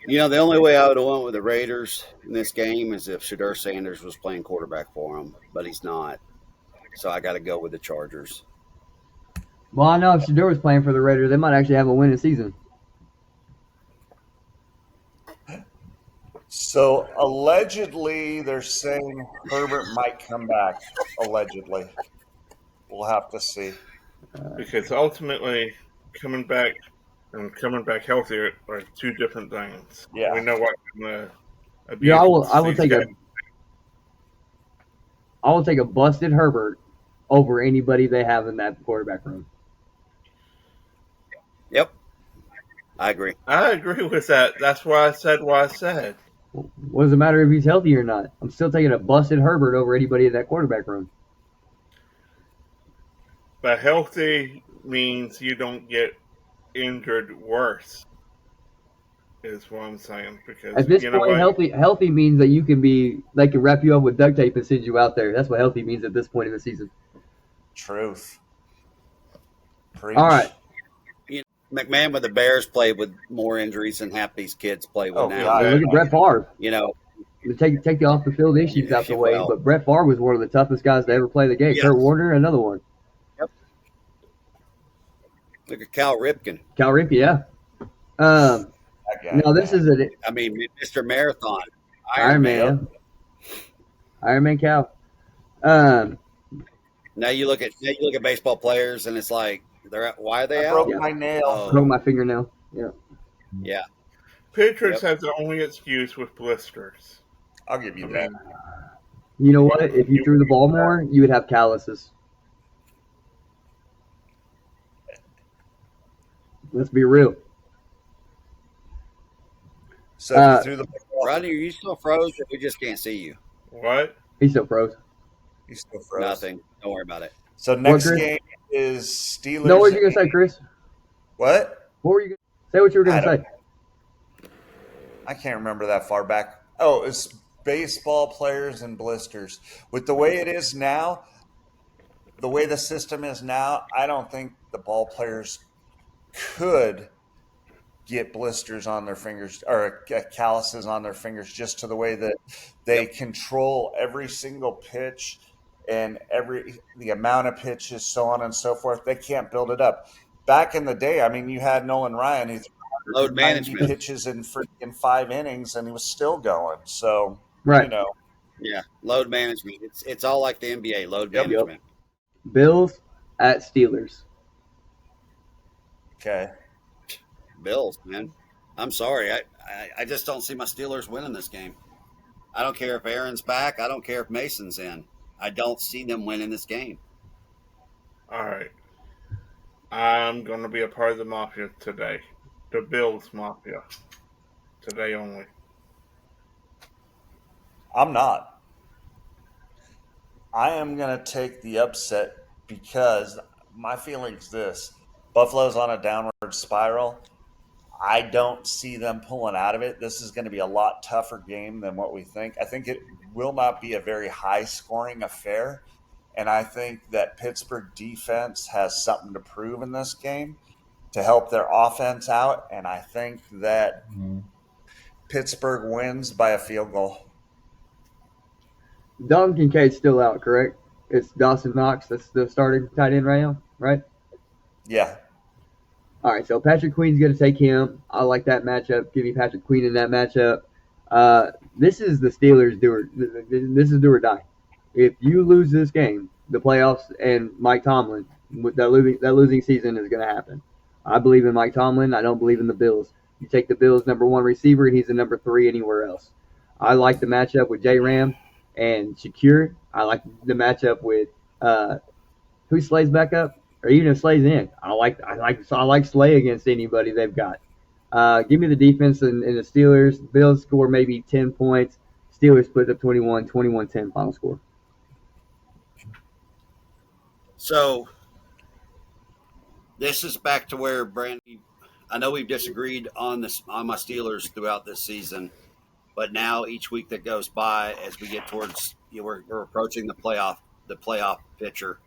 [SPEAKER 4] The only way I would have went with the Raiders in this game is if Shedeur Sanders was playing quarterback for them, but he's not. So I got to go with the Chargers.
[SPEAKER 3] Well, I know if Shedeur was playing for the Raiders, they might actually have a winning season.
[SPEAKER 2] So allegedly, they're saying Herbert might come back. Allegedly, we'll have to see.
[SPEAKER 1] Because ultimately, coming back and coming back healthy are 2 different things.
[SPEAKER 2] Yeah.
[SPEAKER 1] We know what kind of abuse.
[SPEAKER 3] Yeah, I will take a busted Herbert over anybody they have in that quarterback room.
[SPEAKER 4] Yep. I agree.
[SPEAKER 1] I agree with that. That's why I said what I said.
[SPEAKER 3] What does it matter if he's healthy or not? I'm still taking a busted Herbert over anybody in that quarterback room.
[SPEAKER 1] But healthy means you don't get injured worse, is what I'm saying. Because
[SPEAKER 3] at this point, healthy means that they can wrap you up with duct tape and send you out there. That's what healthy means at this point in the season.
[SPEAKER 2] Truth. Preach.
[SPEAKER 3] All right.
[SPEAKER 4] McMahon with the Bears played with more injuries than half these kids play with now.
[SPEAKER 2] God.
[SPEAKER 3] Look at Brett Favre.
[SPEAKER 4] Take
[SPEAKER 3] the off the field issues out the way, but Brett Favre was one of the toughest guys to ever play the game.
[SPEAKER 4] Yes.
[SPEAKER 3] Kurt Warner, another one.
[SPEAKER 4] Yep. Look at Cal Ripken.
[SPEAKER 3] Yeah. Now this is
[SPEAKER 4] Mr. Marathon.
[SPEAKER 3] Iron Man. Iron Man Cal.
[SPEAKER 4] Now you look at baseball players, and it's like why are they out?
[SPEAKER 2] Broke my nail.
[SPEAKER 3] Broke my fingernail. Yeah.
[SPEAKER 4] Yeah.
[SPEAKER 1] Pitchers have the only excuse with blisters.
[SPEAKER 2] I'll give you that.
[SPEAKER 3] You know what? If you threw the ball more, you would have calluses. Let's be real.
[SPEAKER 2] So if you threw the ball,
[SPEAKER 4] Rodney, are you still froze? Or we just can't see you.
[SPEAKER 1] What?
[SPEAKER 3] He's still froze.
[SPEAKER 2] he's still froze.
[SPEAKER 4] Nothing. Don't worry about it.
[SPEAKER 2] So next game is Steelers.
[SPEAKER 3] No, what were you going to say, Chris?
[SPEAKER 2] What?
[SPEAKER 3] What were you going to say? What you were going to say?
[SPEAKER 2] I can't remember that far back. Oh, it's baseball players and blisters. With the way it is now, the way the system is now, I don't think the ball players could get blisters on their fingers or calluses on their fingers just to the way that they control every single pitch and the amount of pitches, so on and so forth. They can't build it up. Back in the day, I mean, you had Nolan Ryan who threw
[SPEAKER 4] Load
[SPEAKER 2] 90
[SPEAKER 4] management.
[SPEAKER 2] pitches in freaking 5 innings, and he was still going. So,
[SPEAKER 3] Right.
[SPEAKER 4] Yeah, load management. It's all like the NBA, load management.
[SPEAKER 3] Bills at Steelers.
[SPEAKER 2] Okay.
[SPEAKER 4] Bills, man. I'm sorry. I just don't see my Steelers winning this game. I don't care if Aaron's back. I don't care if Mason's in. I don't see them winning this game.
[SPEAKER 1] All right. I'm going to be a part of the Mafia today. The Bills Mafia. Today only.
[SPEAKER 2] I'm not. I am going to take the upset because my feeling's this. Buffalo's on a downward spiral. I don't see them pulling out of it. This is going to be a lot tougher game than what we think. I think it will not be a very high scoring affair. And I think that Pittsburgh defense has something to prove in this game to help their offense out. And I think that Pittsburgh wins by a field goal.
[SPEAKER 3] Dalton Kincaid's still out, correct? It's Dawson Knox that's the starting tight end right now, right?
[SPEAKER 2] Yeah.
[SPEAKER 3] All right, so Patrick Queen's going to take him. I like that matchup. Give me Patrick Queen in that matchup. This is the Steelers' this is do or die. If you lose this game, the playoffs and Mike Tomlin, that losing season is going to happen. I believe in Mike Tomlin. I don't believe in the Bills. You take the Bills' number 1 receiver, and he's the number 3 anywhere else. I like the matchup with J. Ram and Shakir. I like the matchup with who Slay's back up, or even if Slay's in. I like Slay against anybody they've got. Give me the defense and the Steelers. Bills score maybe 10 points. Steelers split up 21-10 final score.
[SPEAKER 4] So this is back to where Brandy. I know we've disagreed on my Steelers throughout this season, but now each week that goes by, as we get towards we're approaching the playoff picture,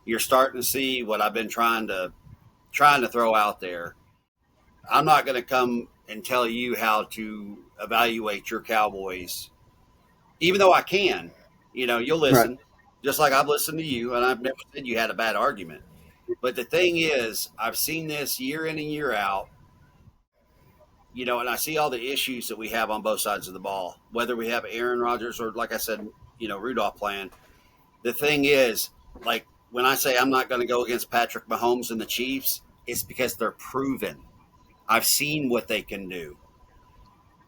[SPEAKER 4] you're starting to see what I've been trying to throw out there. I'm not going to come and tell you how to evaluate your Cowboys, even though I can. You'll listen, right, just like I've listened to you, and I've never said you had a bad argument. But the thing is, I've seen this year in and year out, and I see all the issues that we have on both sides of the ball, whether we have Aaron Rodgers or, like I said, Rudolph playing. The thing is, like, when I say I'm not going to go against Patrick Mahomes and the Chiefs, it's because they're proven. I've seen what they can do.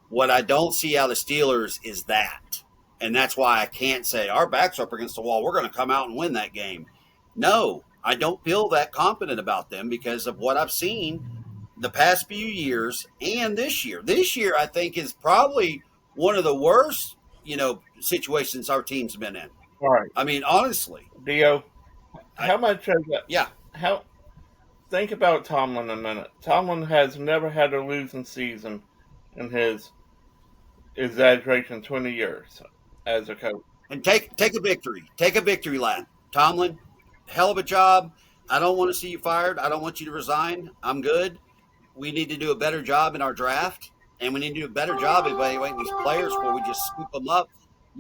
[SPEAKER 4] What I don't see out of the Steelers is that. And that's why I can't say our backs are up against the wall, we're going to come out and win that game. No, I don't feel that confident about them because of what I've seen the past few years and this year. This year, I think, is probably one of the worst, situations our team's been in.
[SPEAKER 1] All right.
[SPEAKER 4] I mean, honestly.
[SPEAKER 1] Dio, how much of that?
[SPEAKER 4] Yeah.
[SPEAKER 1] Think about Tomlin a minute. Tomlin has never had a losing season in his exaggeration 20 years as a coach.
[SPEAKER 4] And take a victory. Take a victory lap. Tomlin, hell of a job. I don't want to see you fired. I don't want you to resign. I'm good. We need to do a better job in our draft, and we need to do a better job evaluating these players before we just scoop them up,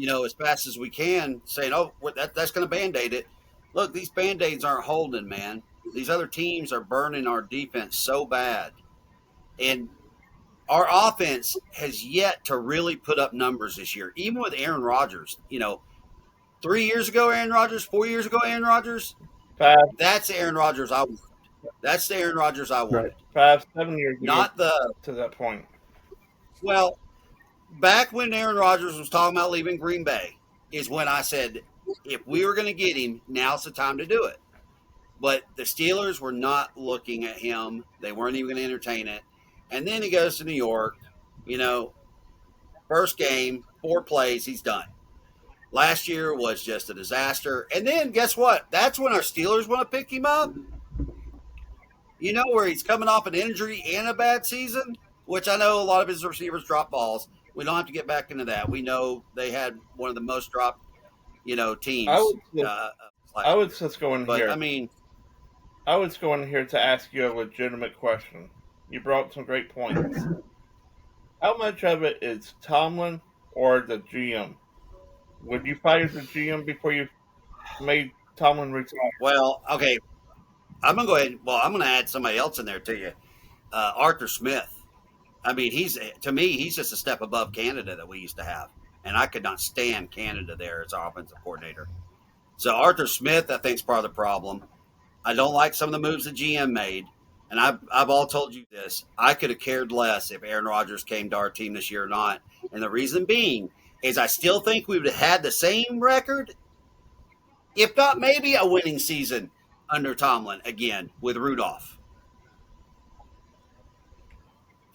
[SPEAKER 4] as fast as we can, saying, oh, that's going to Band-Aid it. Look, these Band-Aids aren't holding, man. These other teams are burning our defense so bad. And our offense has yet to really put up numbers this year, even with Aaron Rodgers. 3 years ago, Aaron Rodgers, 4 years ago, Aaron Rodgers. That's the Aaron Rodgers I wanted. That's the Aaron Rodgers I wanted.
[SPEAKER 1] 5, 7 years ago.
[SPEAKER 4] Not
[SPEAKER 1] to that point.
[SPEAKER 4] Well, back when Aaron Rodgers was talking about leaving Green Bay is when I said, if we were going to get him, now's the time to do it. But the Steelers were not looking at him. They weren't even going to entertain it. And then he goes to New York. First game, 4 plays, he's done. Last year was just a disaster. And then guess what? That's when our Steelers want to pick him up. Where he's coming off an injury and a bad season, which I know a lot of his receivers drop balls. We don't have to get back into that. We know they had one of the most dropped, teams.
[SPEAKER 1] I would just go in here.
[SPEAKER 4] I mean,
[SPEAKER 1] I was going here to ask you a legitimate question. You brought some great points. How much of it is Tomlin or the GM? Would you fire the GM before you made Tomlin retire?
[SPEAKER 4] Well, okay. I'm going to go ahead. Well, I'm going to add somebody else in there to you. Arthur Smith. I mean, he's just a step above Canada that we used to have. And I could not stand Canada there as our offensive coordinator. So Arthur Smith, I think, is part of the problem. I don't like some of the moves the GM made. and I've all told you this. I could have cared less if Aaron Rodgers came to our team this year or not. And the reason being is I still think we would have had the same record, if not maybe a winning season under Tomlin again with Rudolph.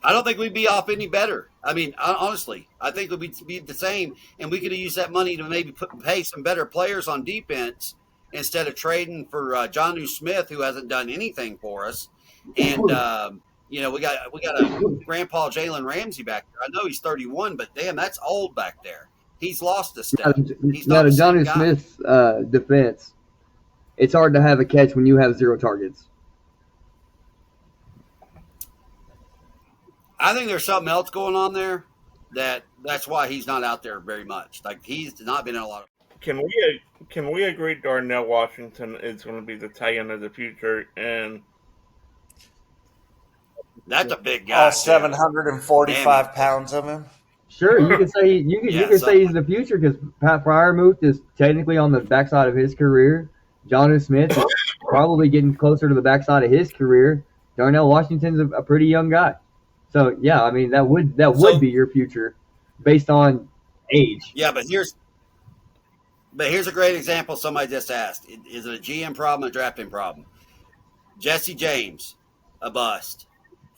[SPEAKER 4] I don't think we'd be off any better. I mean, honestly, I think we'd be the same, and we could have used that money to maybe pay some better players on defense instead of trading for Jonnu Smith, who hasn't done anything for us. And we got a Grandpa Jalen Ramsey back there. I know he's 31, but damn, that's old back there. He's lost a step. He's not
[SPEAKER 3] the
[SPEAKER 4] the same
[SPEAKER 3] Jonnu
[SPEAKER 4] guy.
[SPEAKER 3] Smith defense. It's hard to have a catch when you have 0 targets.
[SPEAKER 4] I think there's something else going on there that's why he's not out there very much. Like, he's not been in a lot of.
[SPEAKER 1] Can we agree Darnell Washington is going to be the tight end of the future? And
[SPEAKER 4] that's a big guy.
[SPEAKER 2] All 745 pounds of him.
[SPEAKER 3] Sure, you can say you can say he's the future because Pat Freiermuth is technically on the backside of his career. Jonnu Smith is probably getting closer to the backside of his career. Darnell Washington's a pretty young guy. So yeah, I mean that would be your future based on age.
[SPEAKER 4] Yeah, but here's a great example. Somebody just asked: is it a GM problem, a drafting problem? Jesse James, a bust.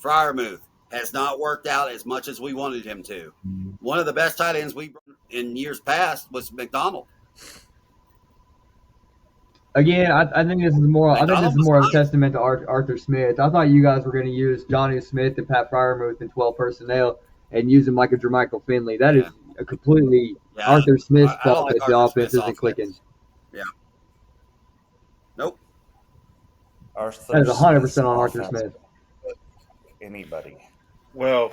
[SPEAKER 4] Freiermuth has not worked out as much as we wanted him to. One of the best tight ends we in years past was McDonald.
[SPEAKER 3] Again, I think this is more. I think this is more of a testament to Arthur Smith. I thought you guys were going to use Jonnu Smith and Pat Freiermuth in 12 personnel and use them like a Jermichael Finley. That is a completely Arthur Smith's fault if the offense isn't clicking.
[SPEAKER 4] Yeah. Nope.
[SPEAKER 3] That is 100% on Arthur Smith.
[SPEAKER 2] Anybody.
[SPEAKER 1] Well,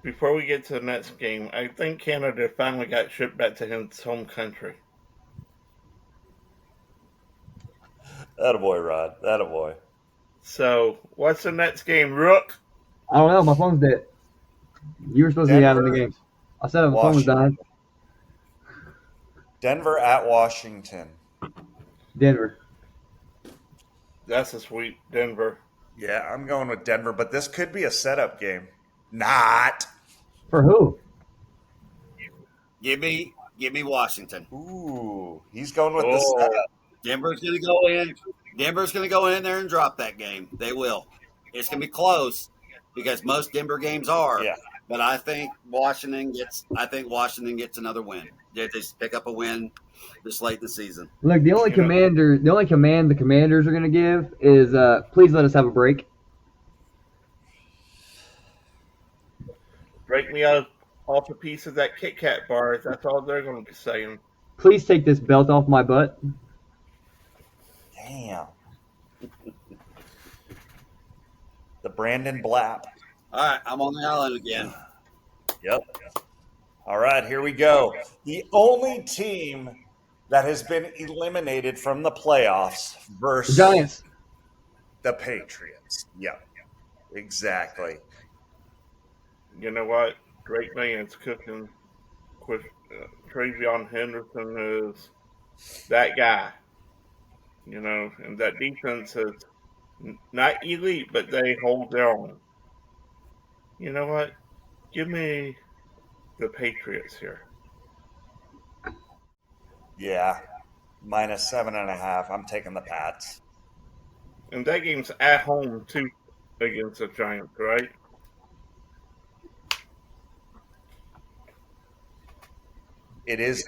[SPEAKER 1] before we get to the next game, I think Canada finally got shipped back to his home country.
[SPEAKER 2] Attaboy, Rod. Attaboy.
[SPEAKER 1] So, what's the next game, Rook?
[SPEAKER 3] I don't know. My phone's dead. You were supposed to be having the games. I said my phone was dying.
[SPEAKER 2] Denver at Washington.
[SPEAKER 3] Denver.
[SPEAKER 1] That's a sweep, Denver.
[SPEAKER 2] Yeah, I'm going with Denver, but this could be a setup game. Not.
[SPEAKER 3] For who?
[SPEAKER 4] Give me Washington.
[SPEAKER 2] Ooh, he's going with the setup.
[SPEAKER 4] Denver's going to go in. Denver's going to go in there and drop that game. They will. It's going to be close because most Denver games are.
[SPEAKER 2] Yeah.
[SPEAKER 4] But I think Washington gets another win. They just pick up a win this late in the season.
[SPEAKER 3] Look, the only command the Commanders are going to give is please let us have a break.
[SPEAKER 1] Break me off a piece of that Kit Kat bar. That's all they're going to be saying.
[SPEAKER 3] Please take this belt off my butt.
[SPEAKER 2] Damn. The Brandon Blapp.
[SPEAKER 4] All right, I'm on the island again.
[SPEAKER 2] Yep. All right, here we go. The only team that has been eliminated from the playoffs versus
[SPEAKER 3] The Giants.
[SPEAKER 2] The Patriots. Yep. Exactly.
[SPEAKER 1] You know what? Drake May's cooking. Travion Henderson is that guy. You know, and that defense is not elite, but they hold their own. You know what? Give me the Patriots here.
[SPEAKER 2] Yeah. -7.5. I'm taking the Pats.
[SPEAKER 1] And that game's at home, too, against the Giants, right?
[SPEAKER 2] It is.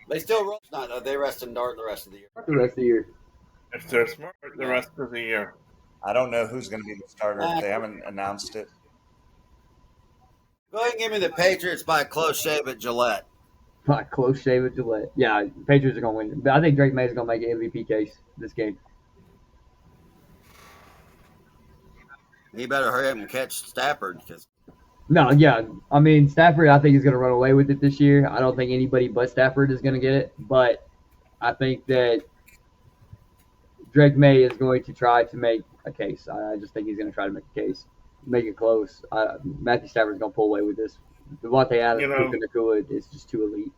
[SPEAKER 4] They still roll. They rest and dart the rest of the year.
[SPEAKER 3] The rest of the year.
[SPEAKER 1] If they're smart, the rest of the year.
[SPEAKER 2] I don't know who's going to be the starter. They haven't announced it.
[SPEAKER 4] Go ahead and give me the Patriots by a close shave at Gillette.
[SPEAKER 3] By close shave at Gillette. Yeah, Patriots are going to win. I think Drake May is going to make an MVP case this game.
[SPEAKER 4] He better hurry up and catch Stafford because.
[SPEAKER 3] No, yeah. I mean, Stafford, I think, is going to run away with it this year. I don't think anybody but Stafford is going to get it. But I think that Drake May is going to try to make a case. I just think he's going to try to make a case, make it close. Matthew Stafford's going to pull away with this. Devontae Adams, Puka Nacua is just too elite.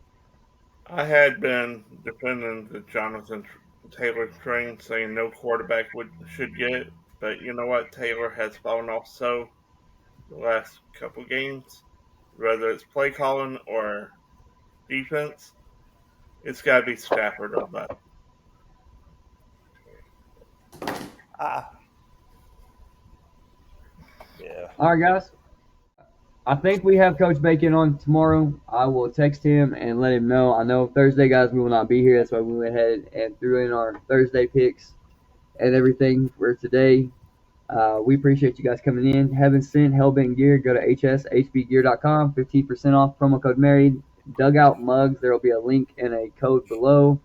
[SPEAKER 1] I had been defending the Jonathan Taylor train, saying no quarterback should get it, But you know what? Taylor has fallen off so the last couple games, whether it's play calling or defense, it's got to be Stafford or bust.
[SPEAKER 2] Yeah.
[SPEAKER 3] All right, guys. I think we have Coach Bacon on tomorrow. I will text him and let him know. I know Thursday, guys, we will not be here. That's why we went ahead and threw in our Thursday picks and everything for today. We appreciate you guys coming in. Heaven Sent, Hellbent Gear. Go to hshbgear.com. 15% off. Promo code MARRIED. Dugout mugs. There will be a link and a code below.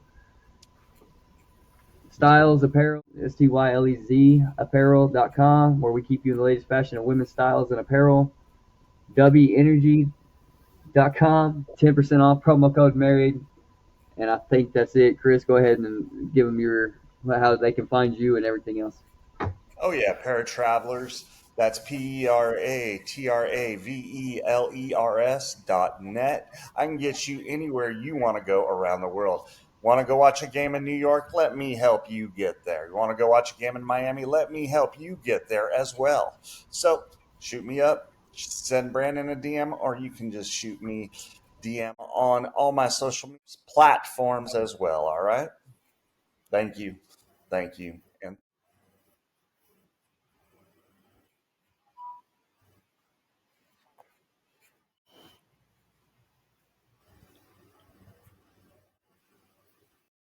[SPEAKER 3] Styles Apparel, STYLEZ apparel.com, where we keep you in the latest fashion of women's styles and apparel. WEnergy.com, 10% off, promo code MARRIED. And I think that's it. Chris, go ahead and give them how they can find you and everything else.
[SPEAKER 2] Oh, yeah, Paratravelers. That's PERATRAVELERS.net. I can get you anywhere you want to go around the world. Want to go watch a game in New York? Let me help you get there. You want to go watch a game in Miami? Let me help you get there as well. So shoot me up, send Brandon a DM, or you can just shoot me DM on all my social media platforms as well. All right? Thank you. Thank you.